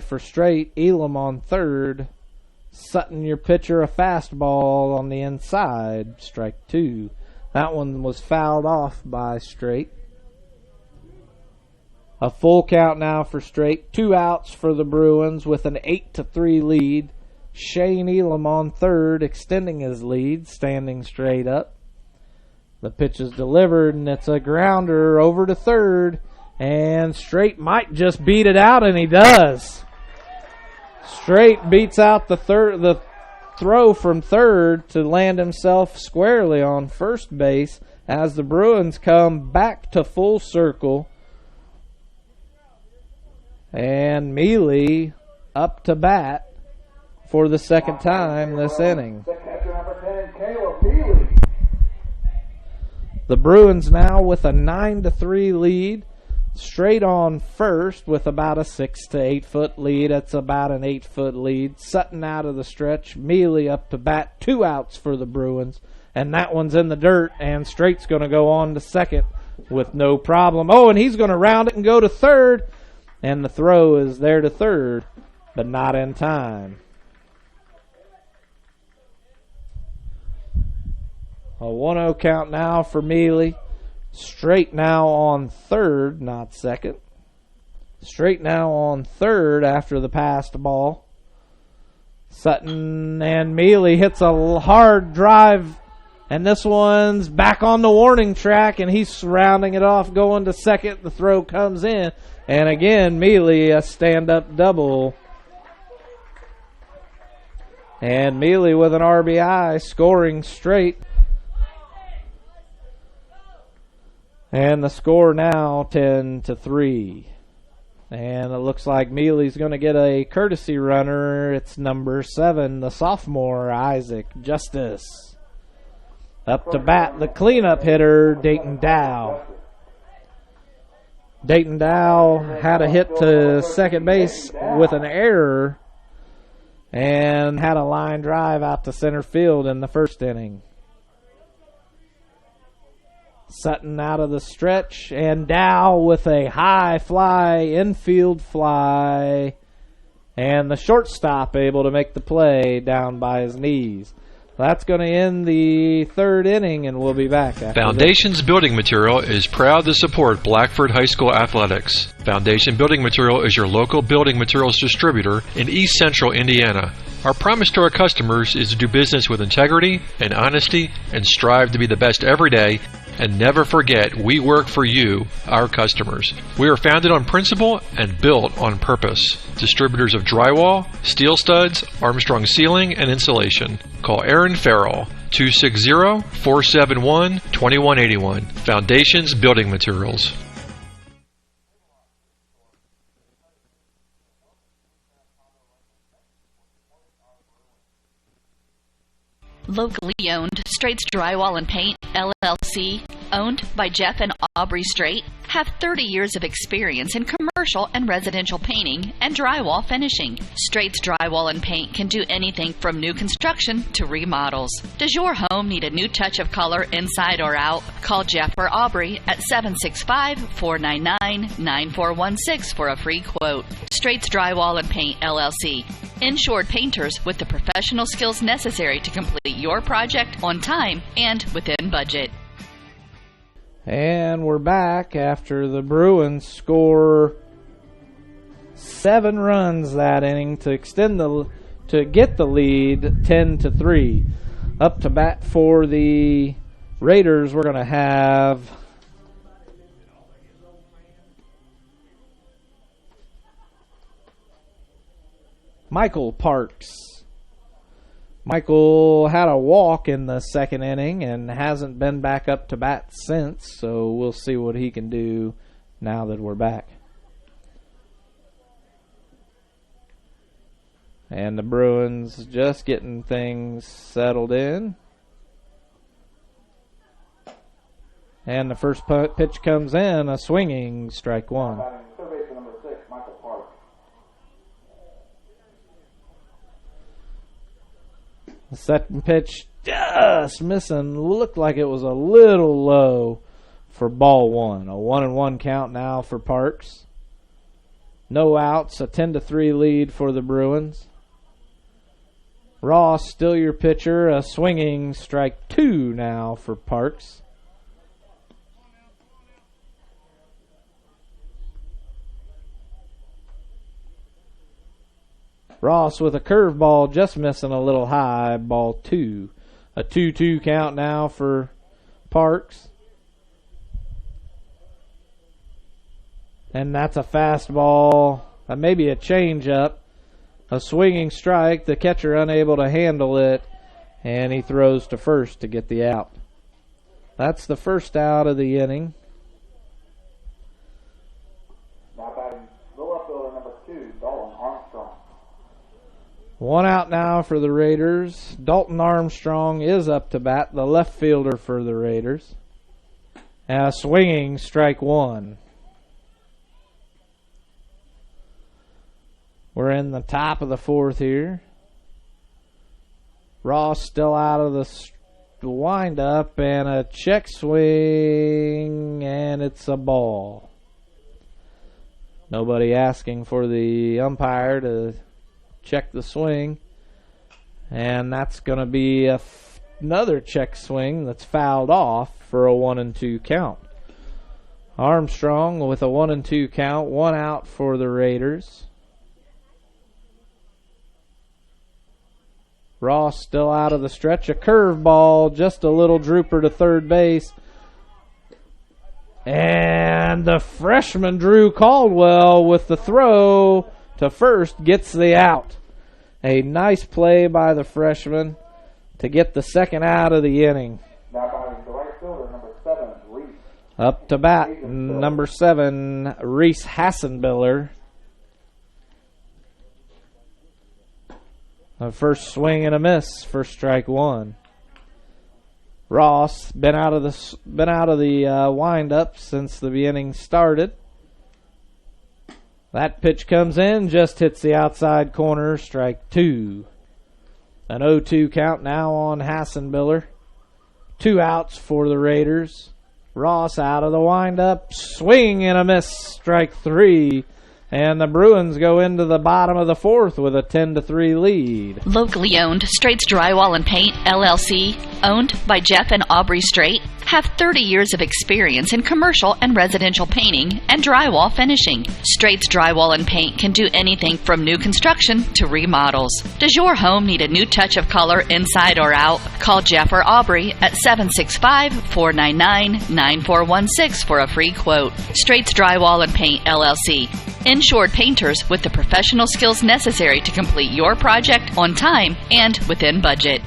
[SPEAKER 3] for Strait. Elam on third. Sutton, your pitcher, a fastball on the inside, strike 2. That one was fouled off by Strait. A full count now for Strait. 2 outs for the Bruins with an 8-3 lead. Shane Elam on third, extending his lead, standing straight up. The pitch is delivered, and it's a grounder over to third. And Strait might just beat it out, and he does. Strait beats out the throw from third to land himself squarely on first base as the Bruins come back to full circle. And Mealy up to bat for the second time this inning. The Bruins now with a 9-3 lead, straight on first with about a 6 to 8 foot lead. It's about an 8 foot lead. Sutton out of the stretch. Mealy up to bat. 2 outs for the Bruins, and that one's in the dirt. And Straight's going to go on to second with no problem. Oh, and he's going to round it and go to third, and the throw is there to third, but not in time. A 1-0 count now for Mealy. Straight now on third, not second. Straight now on third after the passed ball. Sutton and Mealy hits a hard drive, and this one's back on the warning track, and he's rounding it off, going to second. The throw comes in, and again, Mealy a stand-up double. And Mealy with an RBI, scoring Straight. And the score now 10-3. And it looks like Mealy's going to get a courtesy runner. It's number 7, the sophomore, Isaac Justice. Up to bat, the cleanup hitter, Dayton Dow. Dayton Dow had a hit to second base with an error and had a line drive out to center field in the first inning. Sutton out of the stretch, and Dow with a high fly, infield fly, and the shortstop able to make the play down by his knees. That's going to end the third inning, and we'll be back after
[SPEAKER 4] Foundations Building Material is proud to support Blackford High School athletics. Foundation Building Material is your local building materials distributor in East Central Indiana. Our promise to our customers is to do business with integrity and honesty and strive to be the best every day. And never forget, we work for you, our customers. We are founded on principle and built on purpose. Distributors of drywall, steel studs, Armstrong ceiling, and insulation. Call Aaron Farrell, 260-471-2181. Foundations Building Materials.
[SPEAKER 2] Locally owned, Straight's Drywall and Paint, LLC, owned by Jeff and Aubrey Straight, have 30 years of experience in commercial and residential painting and drywall finishing. Straight's Drywall and Paint can do anything from new construction to remodels. Does your home need a new touch of color inside or out? Call Jeff or Aubrey at 765-499-9416 for a free quote. Straight's Drywall and Paint, LLC. Insured painters with the professional skills necessary to complete your project on time and within budget.
[SPEAKER 3] And we're back after the Bruins score 7 runs that inning to get the lead 10-3. Up to bat for the Raiders, we're going to have Michael Parks. Michael had a walk in the second inning and hasn't been back up to bat since, so we'll see what he can do now that we're back. And the Bruins just getting things settled in. And the first pitch comes in, a swinging strike one. The second pitch just missing. Looked like it was a little low for ball one. A 1-1 count now for Parks. No outs. A 10-3 lead for the Bruins. Ross still your pitcher. A swinging strike 2 now for Parks. Ross with a curveball just missing a little high, ball 2. A 2-2 count now for Parks. And that's a fastball, maybe a changeup. A swinging strike, the catcher unable to handle it, and he throws to first to get the out. That's the first out of the inning.
[SPEAKER 1] Now batting the left fielder, number 2, Dalton Armstrong.
[SPEAKER 3] One out now for the Raiders. Dalton Armstrong is up to bat, the left fielder for the Raiders. Swinging, strike one. We're in the top of the fourth here. Ross still out of the wind-up, and a check swing, and it's a ball. Nobody asking for the umpire to check the swing. And that's going to be another check swing that's fouled off for a 1-2 count. Armstrong with a 1-2 count, one out for the Raiders. Ross still out of the stretch. A curveball, just a little drooper to third base. And the freshman Drew Caldwell with the throw to first gets the out. A nice play by the freshman to get the second out of the inning.
[SPEAKER 1] Now batting the right fielder, number 7, Reese.
[SPEAKER 3] Up to bat, number 7, Reese Hassenbiller. A first swing and a miss for strike one. Ross been out of the wind-up since the inning started. That pitch comes in, just hits the outside corner, strike two. An 0-2 count now on Hassenbiller. 2 outs for the Raiders. Ross out of the wind-up, swing and a miss, strike three. And the Bruins go into the bottom of the fourth with a 10-3 lead.
[SPEAKER 2] Locally owned Straits Drywall and Paint, LLC, owned by Jeff and Aubrey Strait, have 30 years of experience in commercial and residential painting and drywall finishing. Straits Drywall and Paint can do anything from new construction to remodels. Does your home need a new touch of color inside or out? Call Jeff or Aubrey at 765-499-9416 for a free quote. Straits Drywall and Paint, LLC. Insured painters with the professional skills necessary to complete your project on time and within budget.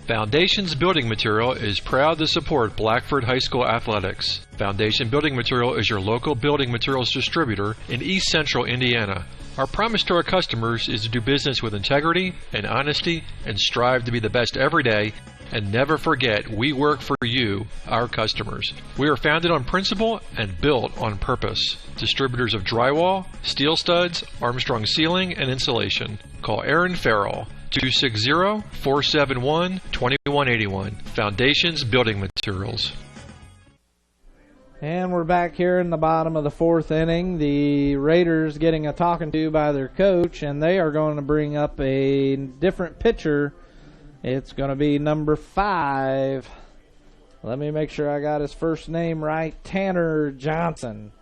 [SPEAKER 4] Foundations Building Material is proud to support Blackford High School athletics. Foundation Building Material is your local building materials distributor in East Central Indiana. Our promise to our customers is to do business with integrity and honesty and strive to be the best every day. And never forget, we work for you, our customers. We are founded on principle and built on purpose. Distributors of drywall, steel studs, Armstrong ceiling, and insulation. Call Aaron Farrell, 260-471-2181. Foundations Building Materials.
[SPEAKER 3] And we're back here in the bottom of the fourth inning. The Raiders getting a talking to by their coach, and they are going to bring up a different pitcher. It's going to be number 5. Let me make sure I got his first name right. Tanner Johnson.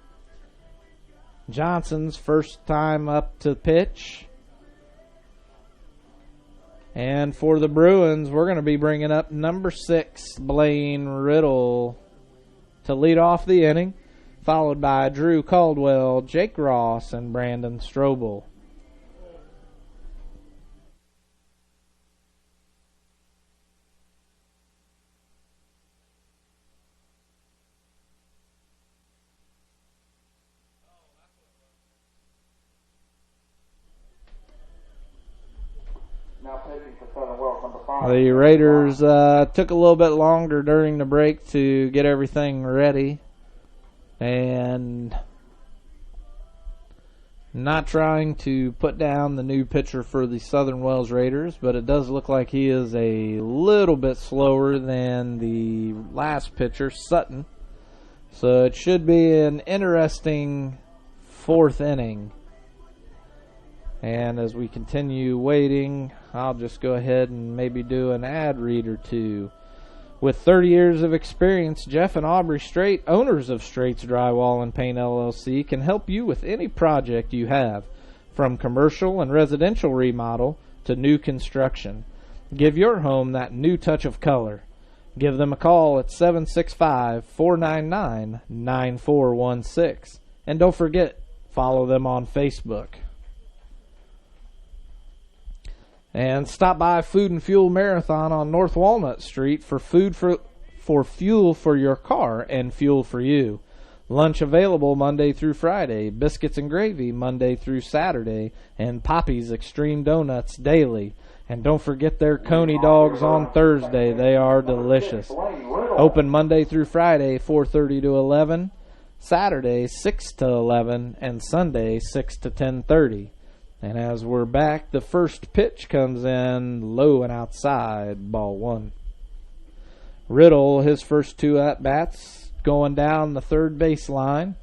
[SPEAKER 3] Johnson's first time up to pitch. And for the Bruins, we're going to be bringing up number 6, Blaine Riddle, to lead off the inning, followed by Drew Caldwell, Jake Ross, and Brandon Strobel. The Raiders took a little bit longer during the break to get everything ready, and not trying to put down the new pitcher for the Southern Wells Raiders, but it does look like he is a little bit slower than the last pitcher, Sutton. So it should be an interesting fourth inning. And as we continue waiting, I'll just go ahead and maybe do an ad read or two. With 30 years of experience, Jeff and Aubrey Strait, owners of Straits Drywall and Paint LLC, can help you with any project you have, from commercial and residential remodel to new construction. Give your home that new touch of color. Give them a call at 765-499-9416. And don't forget, follow them on Facebook. And stop by Food and Fuel Marathon on North Walnut Street for fuel for your car and fuel for you. Lunch available Monday through Friday, biscuits and gravy Monday through Saturday, and Poppy's Extreme Donuts daily. And don't forget their Coney dogs on Thursday. They are delicious. Open Monday through Friday, 4:30 to 11, Saturday 6 to 11, and Sunday 6 to 10:30. And as we're back, the first pitch comes in low and outside, ball one. Riddle, his first two at-bats, going down the third baseline.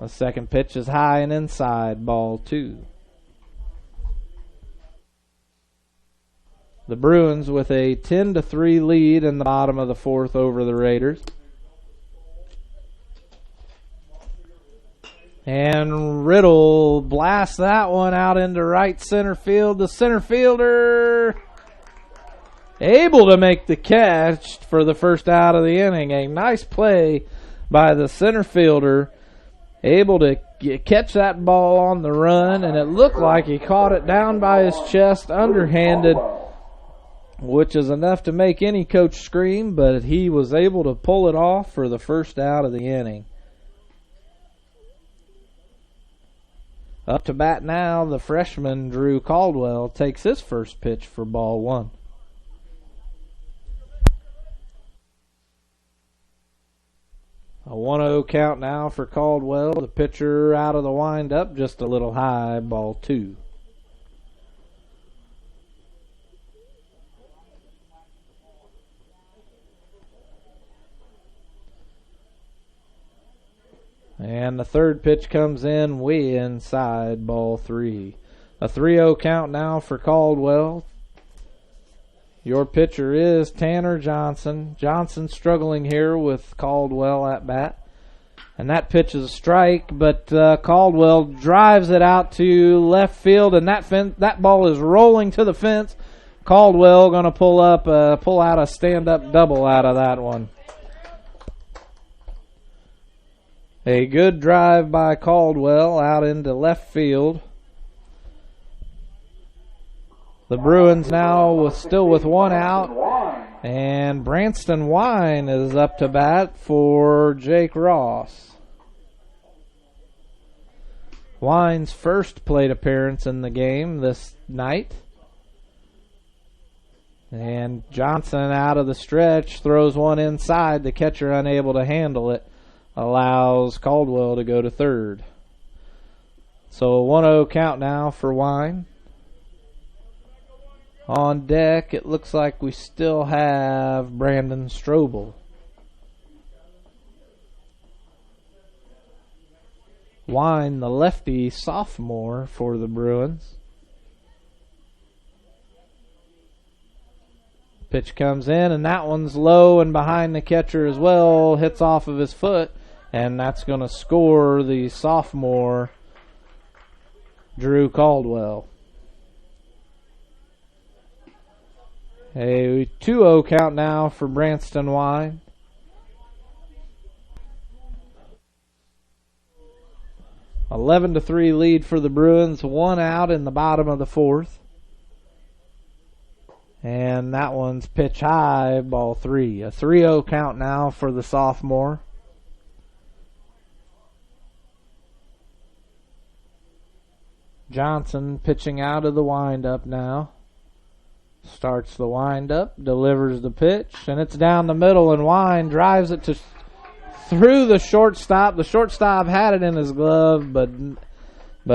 [SPEAKER 3] The second pitch is high and inside, ball two. The Bruins with a 10-3 lead in the bottom of the fourth over the Raiders. And Riddle blasts that one out into right center field. The center fielder able to make the catch for the first out of the inning. A nice play by the center fielder, able to catch that ball on the run, and it looked like he caught it down by his chest underhanded, which is enough to make any coach scream, but he was able to pull it off for the first out of the inning. Up to bat now, the freshman Drew Caldwell takes his first pitch for ball one. A 1-0 count now for Caldwell. The pitcher out of the windup, just a little high, ball two. And the third pitch comes in way inside, ball three. A 3-0 count now for Caldwell. Your pitcher is Tanner Johnson. Johnson struggling here with Caldwell at bat. And that pitch is a strike, but Caldwell drives it out to left field, and that ball is rolling to the fence. Caldwell going to pull out a stand-up double out of that one. A good drive by Caldwell out into left field. The Bruins now still with one out, and Branston Wine is up to bat for Jake Ross. Wine's first plate appearance in the game this night. And Johnson out of the stretch throws one inside. The catcher unable to handle it, allows Caldwell to go to third. So a 1-0 count now for Wine. On deck, it looks like we still have Brandon Strobel. Wine, the lefty sophomore for the Bruins. Pitch comes in, and that one's low and behind the catcher as well. Hits off of his foot, and that's going to score the sophomore Drew Caldwell. A 2-0 count now for Branston Wine. A 11-3 lead for the Bruins. One out in the bottom of the fourth. And that one's pitch high, ball three. A 3-0 count now for the sophomore. Johnson pitching out of the windup now. Starts the windup, delivers the pitch, and it's down the middle, and Wine drives it through the shortstop. The shortstop had it in his glove, but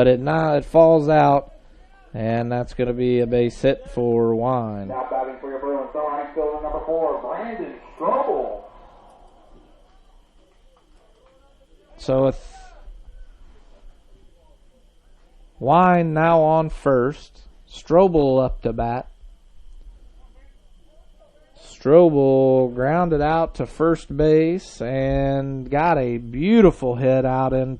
[SPEAKER 3] it falls out, and that's going to be a base hit for Wine.
[SPEAKER 1] Now batting for your Bruins, right fielder number 4, Brandon Strobel.
[SPEAKER 3] So Wine now on first. Strobel up to bat. Strobel grounded out to first base and got a beautiful hit out in.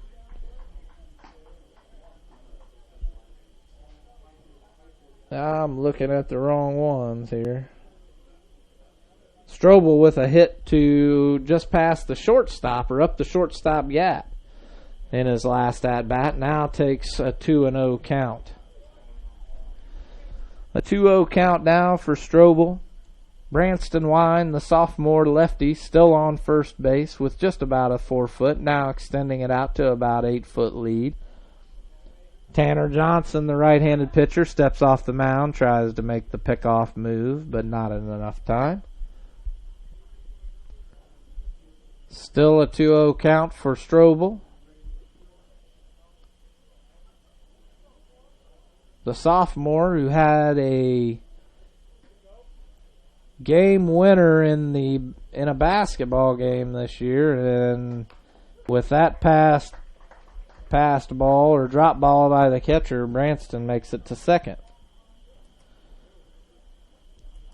[SPEAKER 3] I'm looking at the wrong ones here. Strobel with a hit to just past the shortstop, or up the shortstop gap in his last at-bat. Now takes a 2-0 count. A 2-0 count now for Strobel. Branston Wine, the sophomore lefty, still on first base with just about a 4-foot, now extending it out to about 8-foot lead. Tanner Johnson, the right-handed pitcher, steps off the mound, tries to make the pickoff move, but not in enough time. Still a 2-0 count for Strobel. The sophomore who had a game winner in a basketball game this year, and with that passed ball or drop ball by the catcher, Branston makes it to second.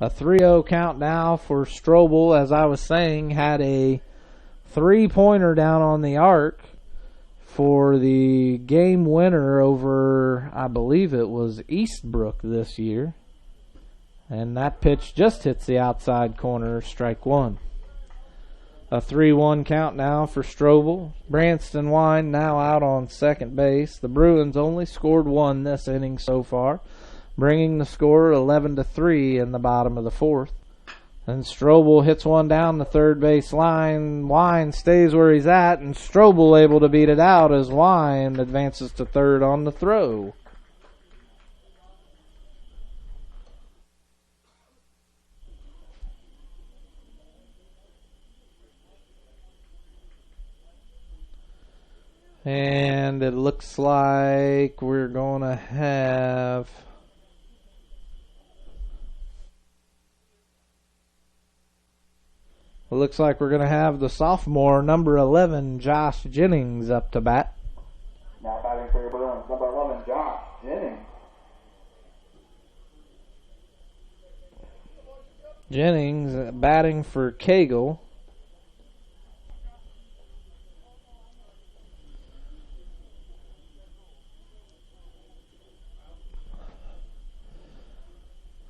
[SPEAKER 3] A 3-0 count now for Strobel. As I was saying, had a 3-pointer down on the arc for the game winner over, I believe it was Eastbrook this year. And that pitch just hits the outside corner, strike one. A 3-1 count now for Strobel. Branston Wine now out on second base. The Bruins only scored one this inning so far, bringing the score 11-3 in the bottom of the fourth. And Strobel hits one down the third base line. Wine stays where he's at, and Strobel able to beat it out as Wine advances to third on the throw. And it looks like we're going to have the sophomore, number 11, Josh Jennings, up to bat.
[SPEAKER 1] Now batting for your Bruins, number 11, Josh Jennings.
[SPEAKER 3] Jennings batting for Cagle.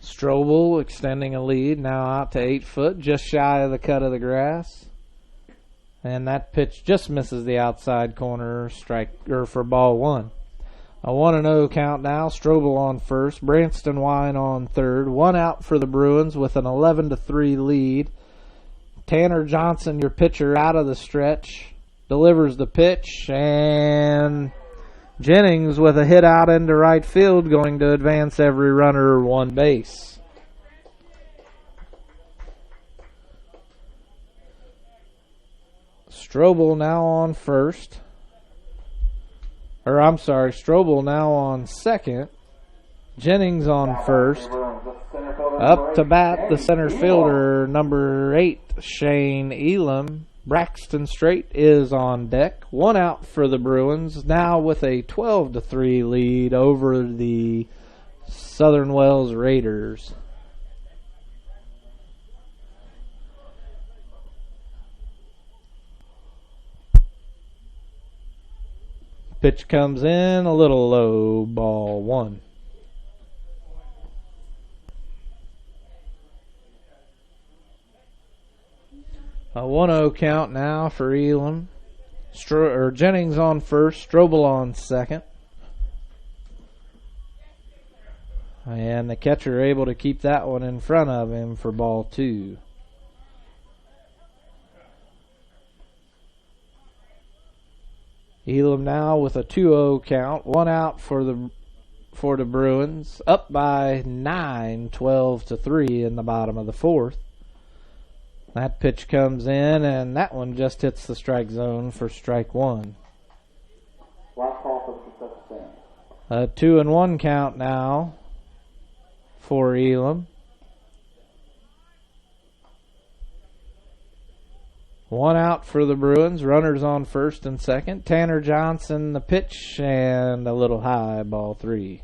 [SPEAKER 3] Strobel extending a lead, now out to 8 foot, just shy of the cut of the grass. And that pitch just misses the outside corner, for ball one. A 1-0 count now, Strobel on first, Branston Wine on third. One out for the Bruins with an 11-3 lead. Tanner Johnson, your pitcher, out of the stretch, delivers the pitch, and Jennings with a hit out into right field, going to advance every runner one base. Strobel now on first. Strobel now on second. Jennings on first. Up to bat, the center fielder, number 8, Shane Elam. Braxton Strait is on deck. One out for the Bruins, now with a 12-3 lead over the Southern Wells Raiders. Pitch comes in, a little low, ball one. A 1-0 count now for Elam. Jennings on first, Strobel on second. And the catcher able to keep that one in front of him for ball two. Elam now with a 2-0 count. One out for the Bruins. Up by 9, 12-3 in the bottom of the fourth. That pitch comes in, and that one just hits the strike zone for strike one.
[SPEAKER 1] Last call for the success stand.
[SPEAKER 3] A 2-1 count now for Elam. One out for the Bruins. Runners on first and second. Tanner Johnson, the pitch, and a little high, ball three.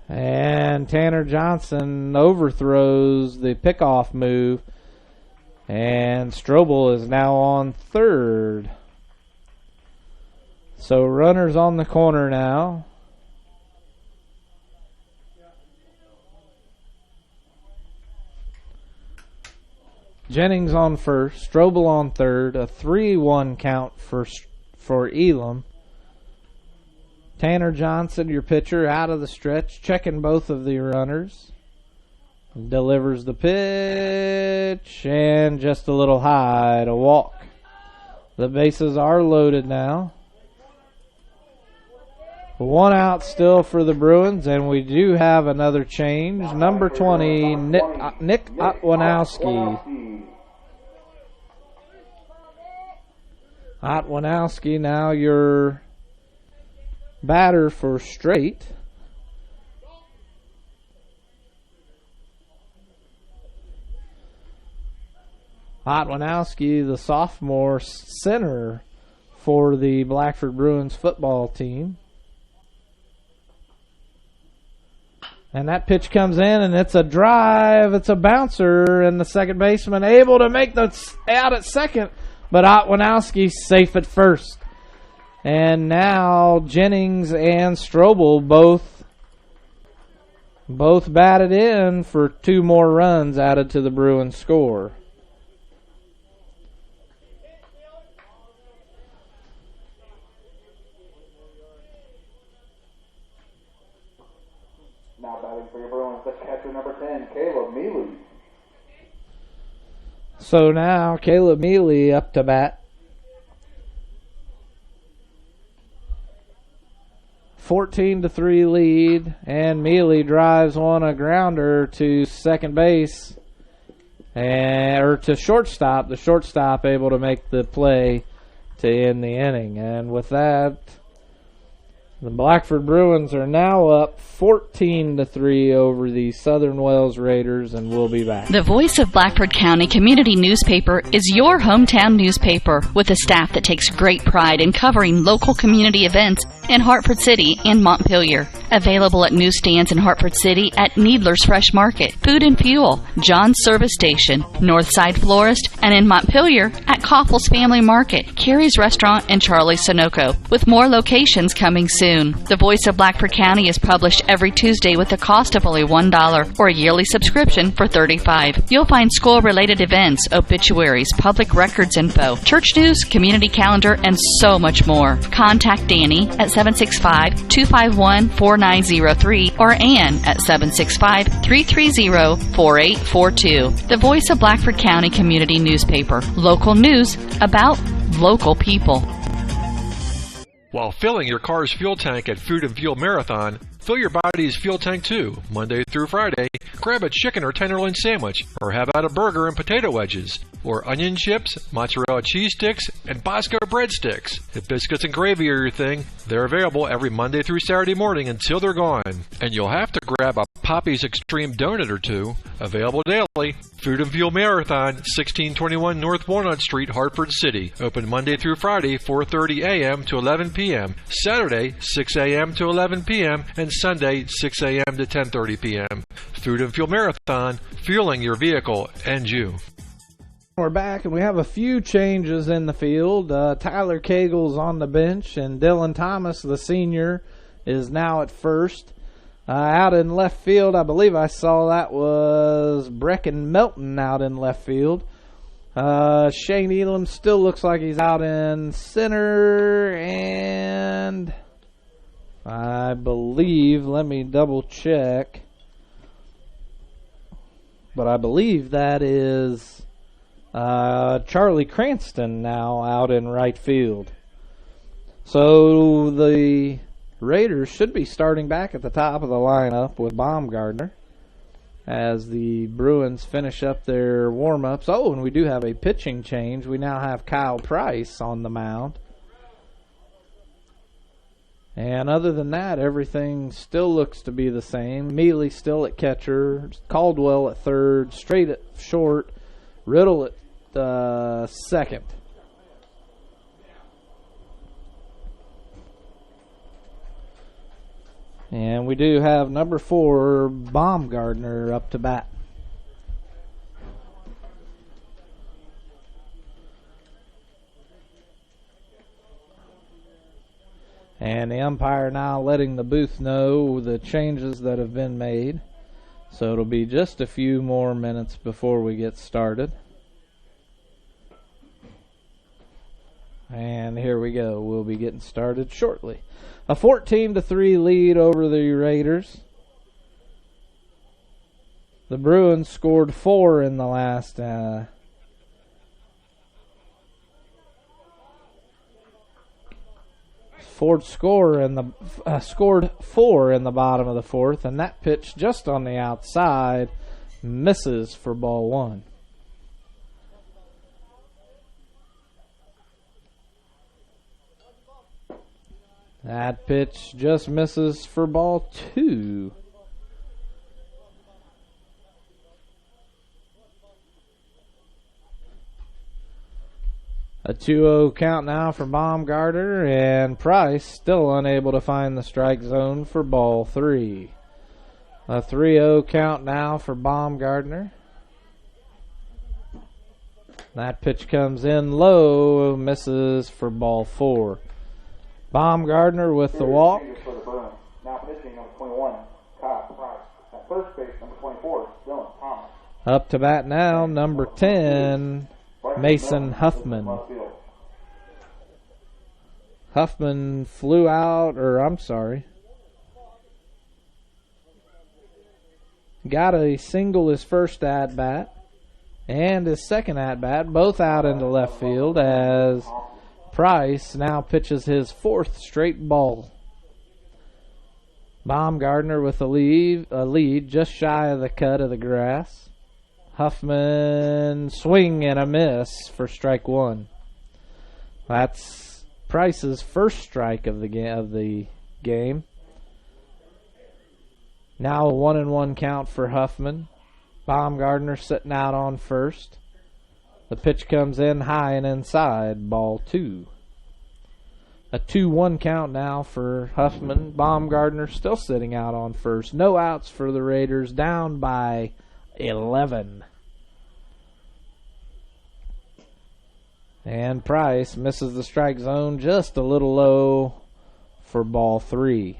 [SPEAKER 3] And Tanner Johnson overthrows the pickoff move. And Strobel is now on third. So runners on the corner now. Jennings on first, Strobel on third, a 3-1 count for Elam. Tanner Johnson, your pitcher, out of the stretch, checking both of the runners. Delivers the pitch, and just a little high to walk. The bases are loaded now. 1 out still for the Bruins, and we do have another change. Number 20, Nick Otwanowski. Otwanowski, now your batter for straight. Otwanowski, the sophomore center for the Blackford Bruins football team. And that pitch comes in, and it's a drive. It's a bouncer, and the second baseman able to make the out at second, but Otwanowski's safe at first. And now Jennings and Strobel both batted in for 2 more runs added to the Bruins score.
[SPEAKER 1] Now batting for your Bruins, the catcher number 10, Caleb Mealy.
[SPEAKER 3] So now Caleb Mealy up to bat. 14-3 lead, and Mealy drives one a grounder to second base, or to shortstop. The shortstop able to make the play to end the inning. And with that, the Blackford Bruins are now up 14-3 over the Southern Wells Raiders, and we'll be back.
[SPEAKER 2] The Voice of Blackford County Community Newspaper is your hometown newspaper with a staff that takes great pride in covering local community events in Hartford City and Montpelier. Available at newsstands in Hartford City at Needler's Fresh Market, Food and Fuel, John's Service Station, Northside Florist, and in Montpelier at Koppel's Family Market, Carrie's Restaurant, and Charlie's Sunoco, with more locations coming soon. The Voice of Blackford County is published every Tuesday with a cost of only $1 or a yearly subscription for $35. You'll find school-related events, obituaries, public records info, church news, community calendar, and so much more. Contact Danny at 765-251-4903 or Ann at 765-330-4842. The Voice of Blackford County Community Newspaper. Local news about local people.
[SPEAKER 4] While filling your car's fuel tank at Food and Fuel Marathon, fill your body's fuel tank too, Monday through Friday. Grab a chicken or tenderloin sandwich, or have out a burger and potato wedges, or onion chips, mozzarella cheese sticks, and Bosco breadsticks. If biscuits and gravy are your thing, they're available every Monday through Saturday morning until they're gone. And you'll have to grab a Poppy's Extreme donut or two, available daily. Food and Fuel Marathon, 1621 North Walnut Street, Hartford City. Open Monday through Friday, 4:30 a.m. to 11 p.m. Saturday, 6 a.m. to 11 p.m. and Sunday, 6 a.m. to 10:30 p.m. Food and Fuel Marathon, fueling your vehicle and you.
[SPEAKER 3] We're back, and we have a few changes in the field. Tyler Cagle's on the bench, and Dylan Thomas, the senior, is now at first. Out in left field, I believe I saw that was Brecken Melton out in left field. Shane Elam still looks like he's out in center, and I believe, let me double check, but I believe that is Charlie Cranston now out in right field. So the Raiders should be starting back at the top of the lineup with Baumgartner as the Bruins finish up their warm-ups. Oh, and we do have a pitching change. We now have Kyle Price on the mound. And other than that, everything still looks to be the same. Mealy still at catcher, Caldwell at third, Straight at short, Riddle at second. And we do have number 4, Baumgartner, up to bat. And the umpire now letting the booth know the changes that have been made. So it'll be just a few more minutes before we get started. And here we go. We'll be getting started shortly. A 14-3 lead over the Raiders. The Bruins scored 4 in the last scored 4 in the bottom of the fourth, and that pitch just on the outside misses for ball 1. That pitch just misses for ball 2. A 2-0 count now for Baumgartner, and Price still unable to find the strike zone for ball 3. A 3-0 count now for Baumgartner. That pitch comes in low, misses for ball 4. Baumgartner with the walk.
[SPEAKER 1] Now pitching number 21, Kyle Price. At first base, number 24, Dylan Thomas.
[SPEAKER 3] Up to bat now, number 10, Mason Huffman. Huffman flew out, got a single his first at-bat and his second at-bat, both out into left field as Price now pitches his 4th straight ball. Baumgartner with a lead just shy of the cut of the grass. Huffman swing and a miss for strike 1. That's Price's first strike of the game. Now a 1-1 count for Huffman. Baumgartner sitting out on first. The pitch comes in high and inside, ball 2. A 2-1 count now for Huffman. Baumgartner still sitting out on first. No outs for the Raiders, down by 11. And Price misses the strike zone just a little low for ball 3.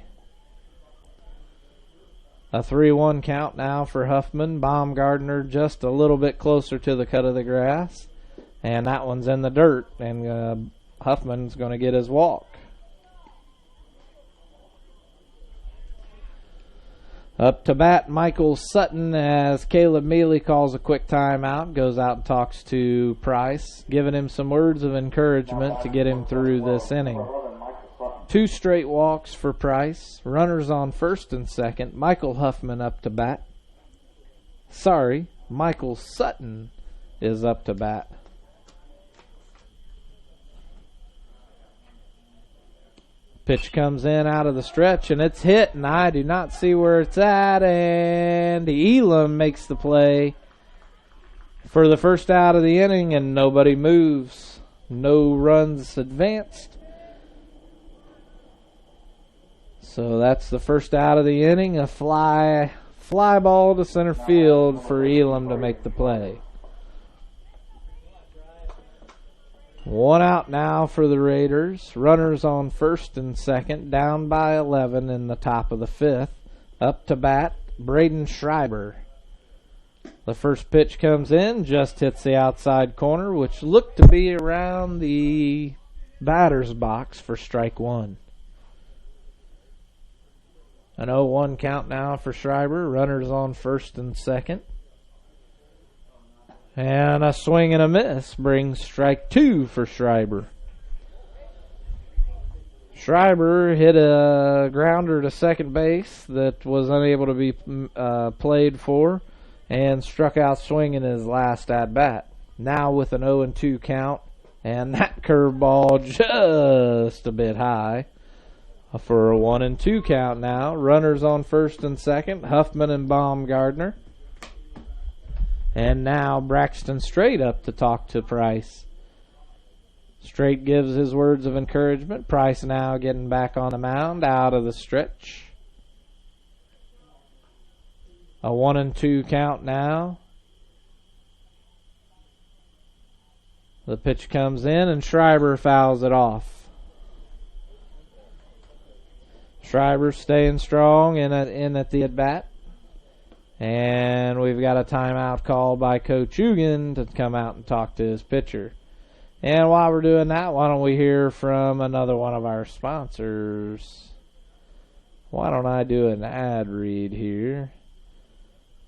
[SPEAKER 3] A 3-1 count now for Huffman. Baumgartner just a little bit closer to the cut of the grass. And that one's in the dirt. And Huffman's going to get his walk. Up to bat, Michael Sutton, as Caleb Mealy calls a quick timeout, goes out and talks to Price, giving him some words of encouragement to get him through this inning. 2 straight walks for Price. Runners on first and second. Michael Huffman up to bat. Michael Sutton is up to bat. Pitch comes in out of the stretch, and it's hit, and I do not see where it's at, and Elam makes the play for the first out of the inning, and nobody moves. No runs advanced. So that's the first out of the inning, a fly ball to center field for Elam to make the play. 1 out now for the Raiders. Runners on first and second, down by 11 in the top of the 5th. Up to bat, Braden Schreiber. The first pitch comes in, just hits the outside corner, which looked to be around the batter's box for strike 1. An 0-1 count now for Schreiber. Runners on first and second. And a swing and a miss brings strike 2 for Schreiber. Schreiber hit a grounder to second base that was unable to be played for and struck out swinging his last at-bat. Now with an 0-2 count, and that curveball just a bit high for a 1-2 count now. Runners on first and second, Huffman and Baumgartner. And now Braxton Strait up to talk to Price. Strait gives his words of encouragement. Price now getting back on the mound out of the stretch. A 1-2 count now. The pitch comes in and Schreiber fouls it off. Schreiber staying strong in at the at-bat. And we've got a timeout call by Coach Hugan to come out and talk to his pitcher. And while we're doing that, why don't we hear from another one of our sponsors? Why don't I do an ad read here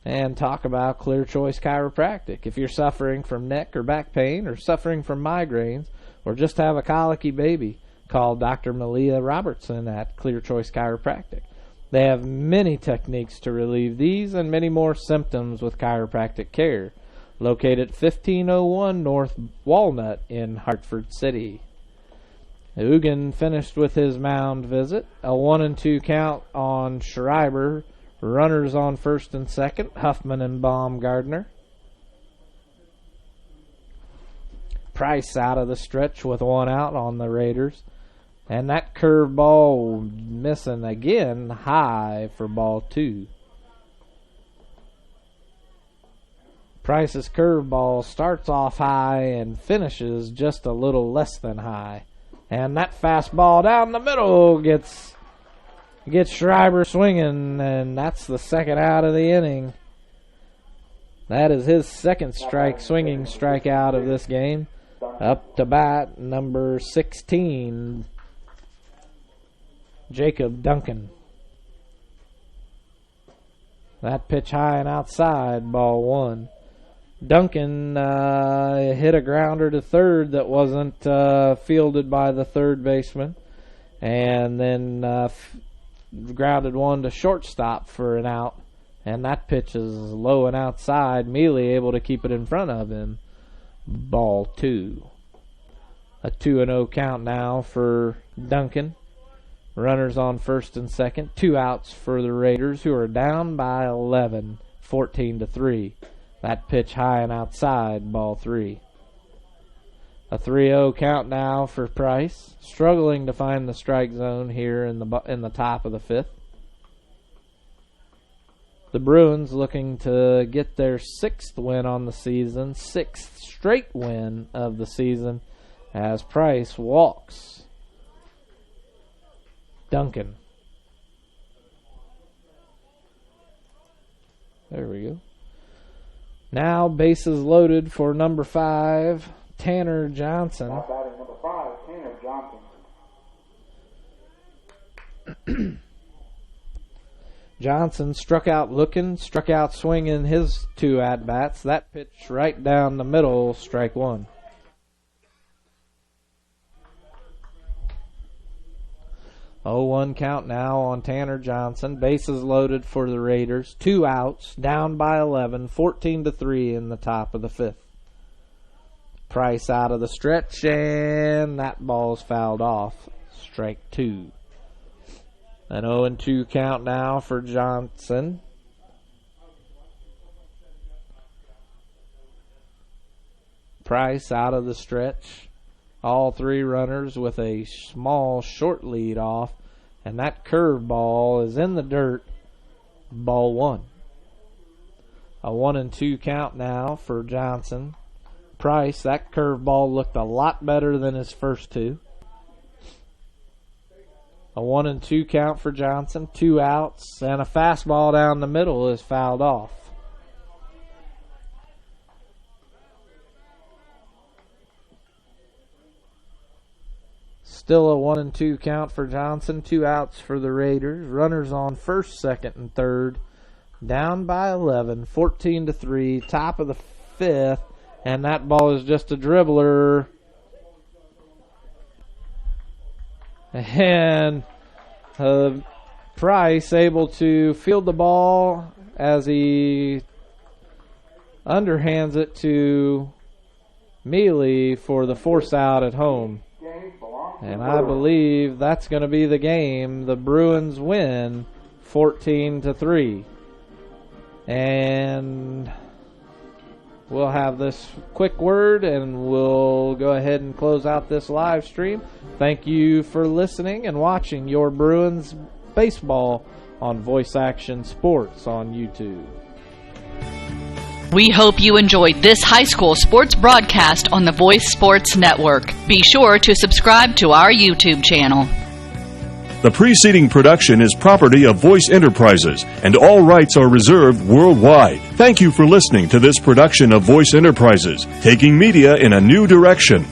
[SPEAKER 3] and talk about Clear Choice Chiropractic? If you're suffering from neck or back pain, or suffering from migraines, or just have a colicky baby, call Dr. Malia Robertson at Clear Choice Chiropractic. They have many techniques to relieve these and many more symptoms with chiropractic care. Located at 1501 North Walnut in Hartford City. Ugan finished with his mound visit. A 1-2 count on Schreiber. Runners on first and second, Huffman and Baumgardner. Price out of the stretch with 1 out on the Raiders. And that curveball missing again, high for ball 2. Price's curveball starts off high and finishes just a little less than high. And that fastball down the middle gets Schreiber swinging, and that's the second out of the inning. That is his second swinging strikeout of this game. Up to bat, number 16, Jacob Duncan. That pitch high and outside, ball 1. Duncan hit a grounder to third that wasn't fielded by the third baseman, and then grounded one to shortstop for an out, and that pitch is low and outside. Mealy able to keep it in front of him. Ball 2. A 2-0 count now for Duncan. Runners on first and second. 2 outs for the Raiders, who are down by 11, 14-3. That pitch high and outside, ball 3. A 3-0 count now for Price, struggling to find the strike zone here in the top of the 5th. The Bruins looking to get their 6th win on the season, 6th straight win of the season, as Price walks Duncan. There we go. Now bases loaded for number 5, Tanner Johnson.
[SPEAKER 1] Now batting number 5, Tanner Johnson.
[SPEAKER 3] Johnson struck out looking, struck out swinging his 2 at-bats. That pitch right down the middle, strike 1. Oh, 1 count now on Tanner Johnson. Bases loaded for the Raiders. 2 outs, down by 11, 14-3 in the top of the 5th. Price out of the stretch, and that ball's fouled off. Strike 2. An 0-2 count now for Johnson. Price out of the stretch. All 3 runners with a small short lead off, and that curveball is in the dirt. Ball 1. A 1-2 count now for Johnson. Price, that curveball looked a lot better than his first 2. A 1-2 count for Johnson, 2 outs, and a fastball down the middle is fouled off. Still a 1-2 count for Johnson, 2 outs for the Raiders. Runners on first, second, and third. Down by 11, 14-3, top of the 5th, and that ball is just a dribbler. And Price able to field the ball as he underhands it to Mealy for the force out at home. And I believe that's going to be the game. The Bruins win 14-3. And we'll have this quick word and we'll go ahead and close out this live stream. Thank you for listening and watching your Bruins baseball on Voice Action Sports on YouTube.
[SPEAKER 2] We hope you enjoyed this high school sports broadcast on the Voice Sports Network. Be sure to subscribe to our YouTube channel.
[SPEAKER 5] The preceding production is property of Voice Enterprises, and all rights are reserved worldwide. Thank you for listening to this production of Voice Enterprises, taking media in a new direction.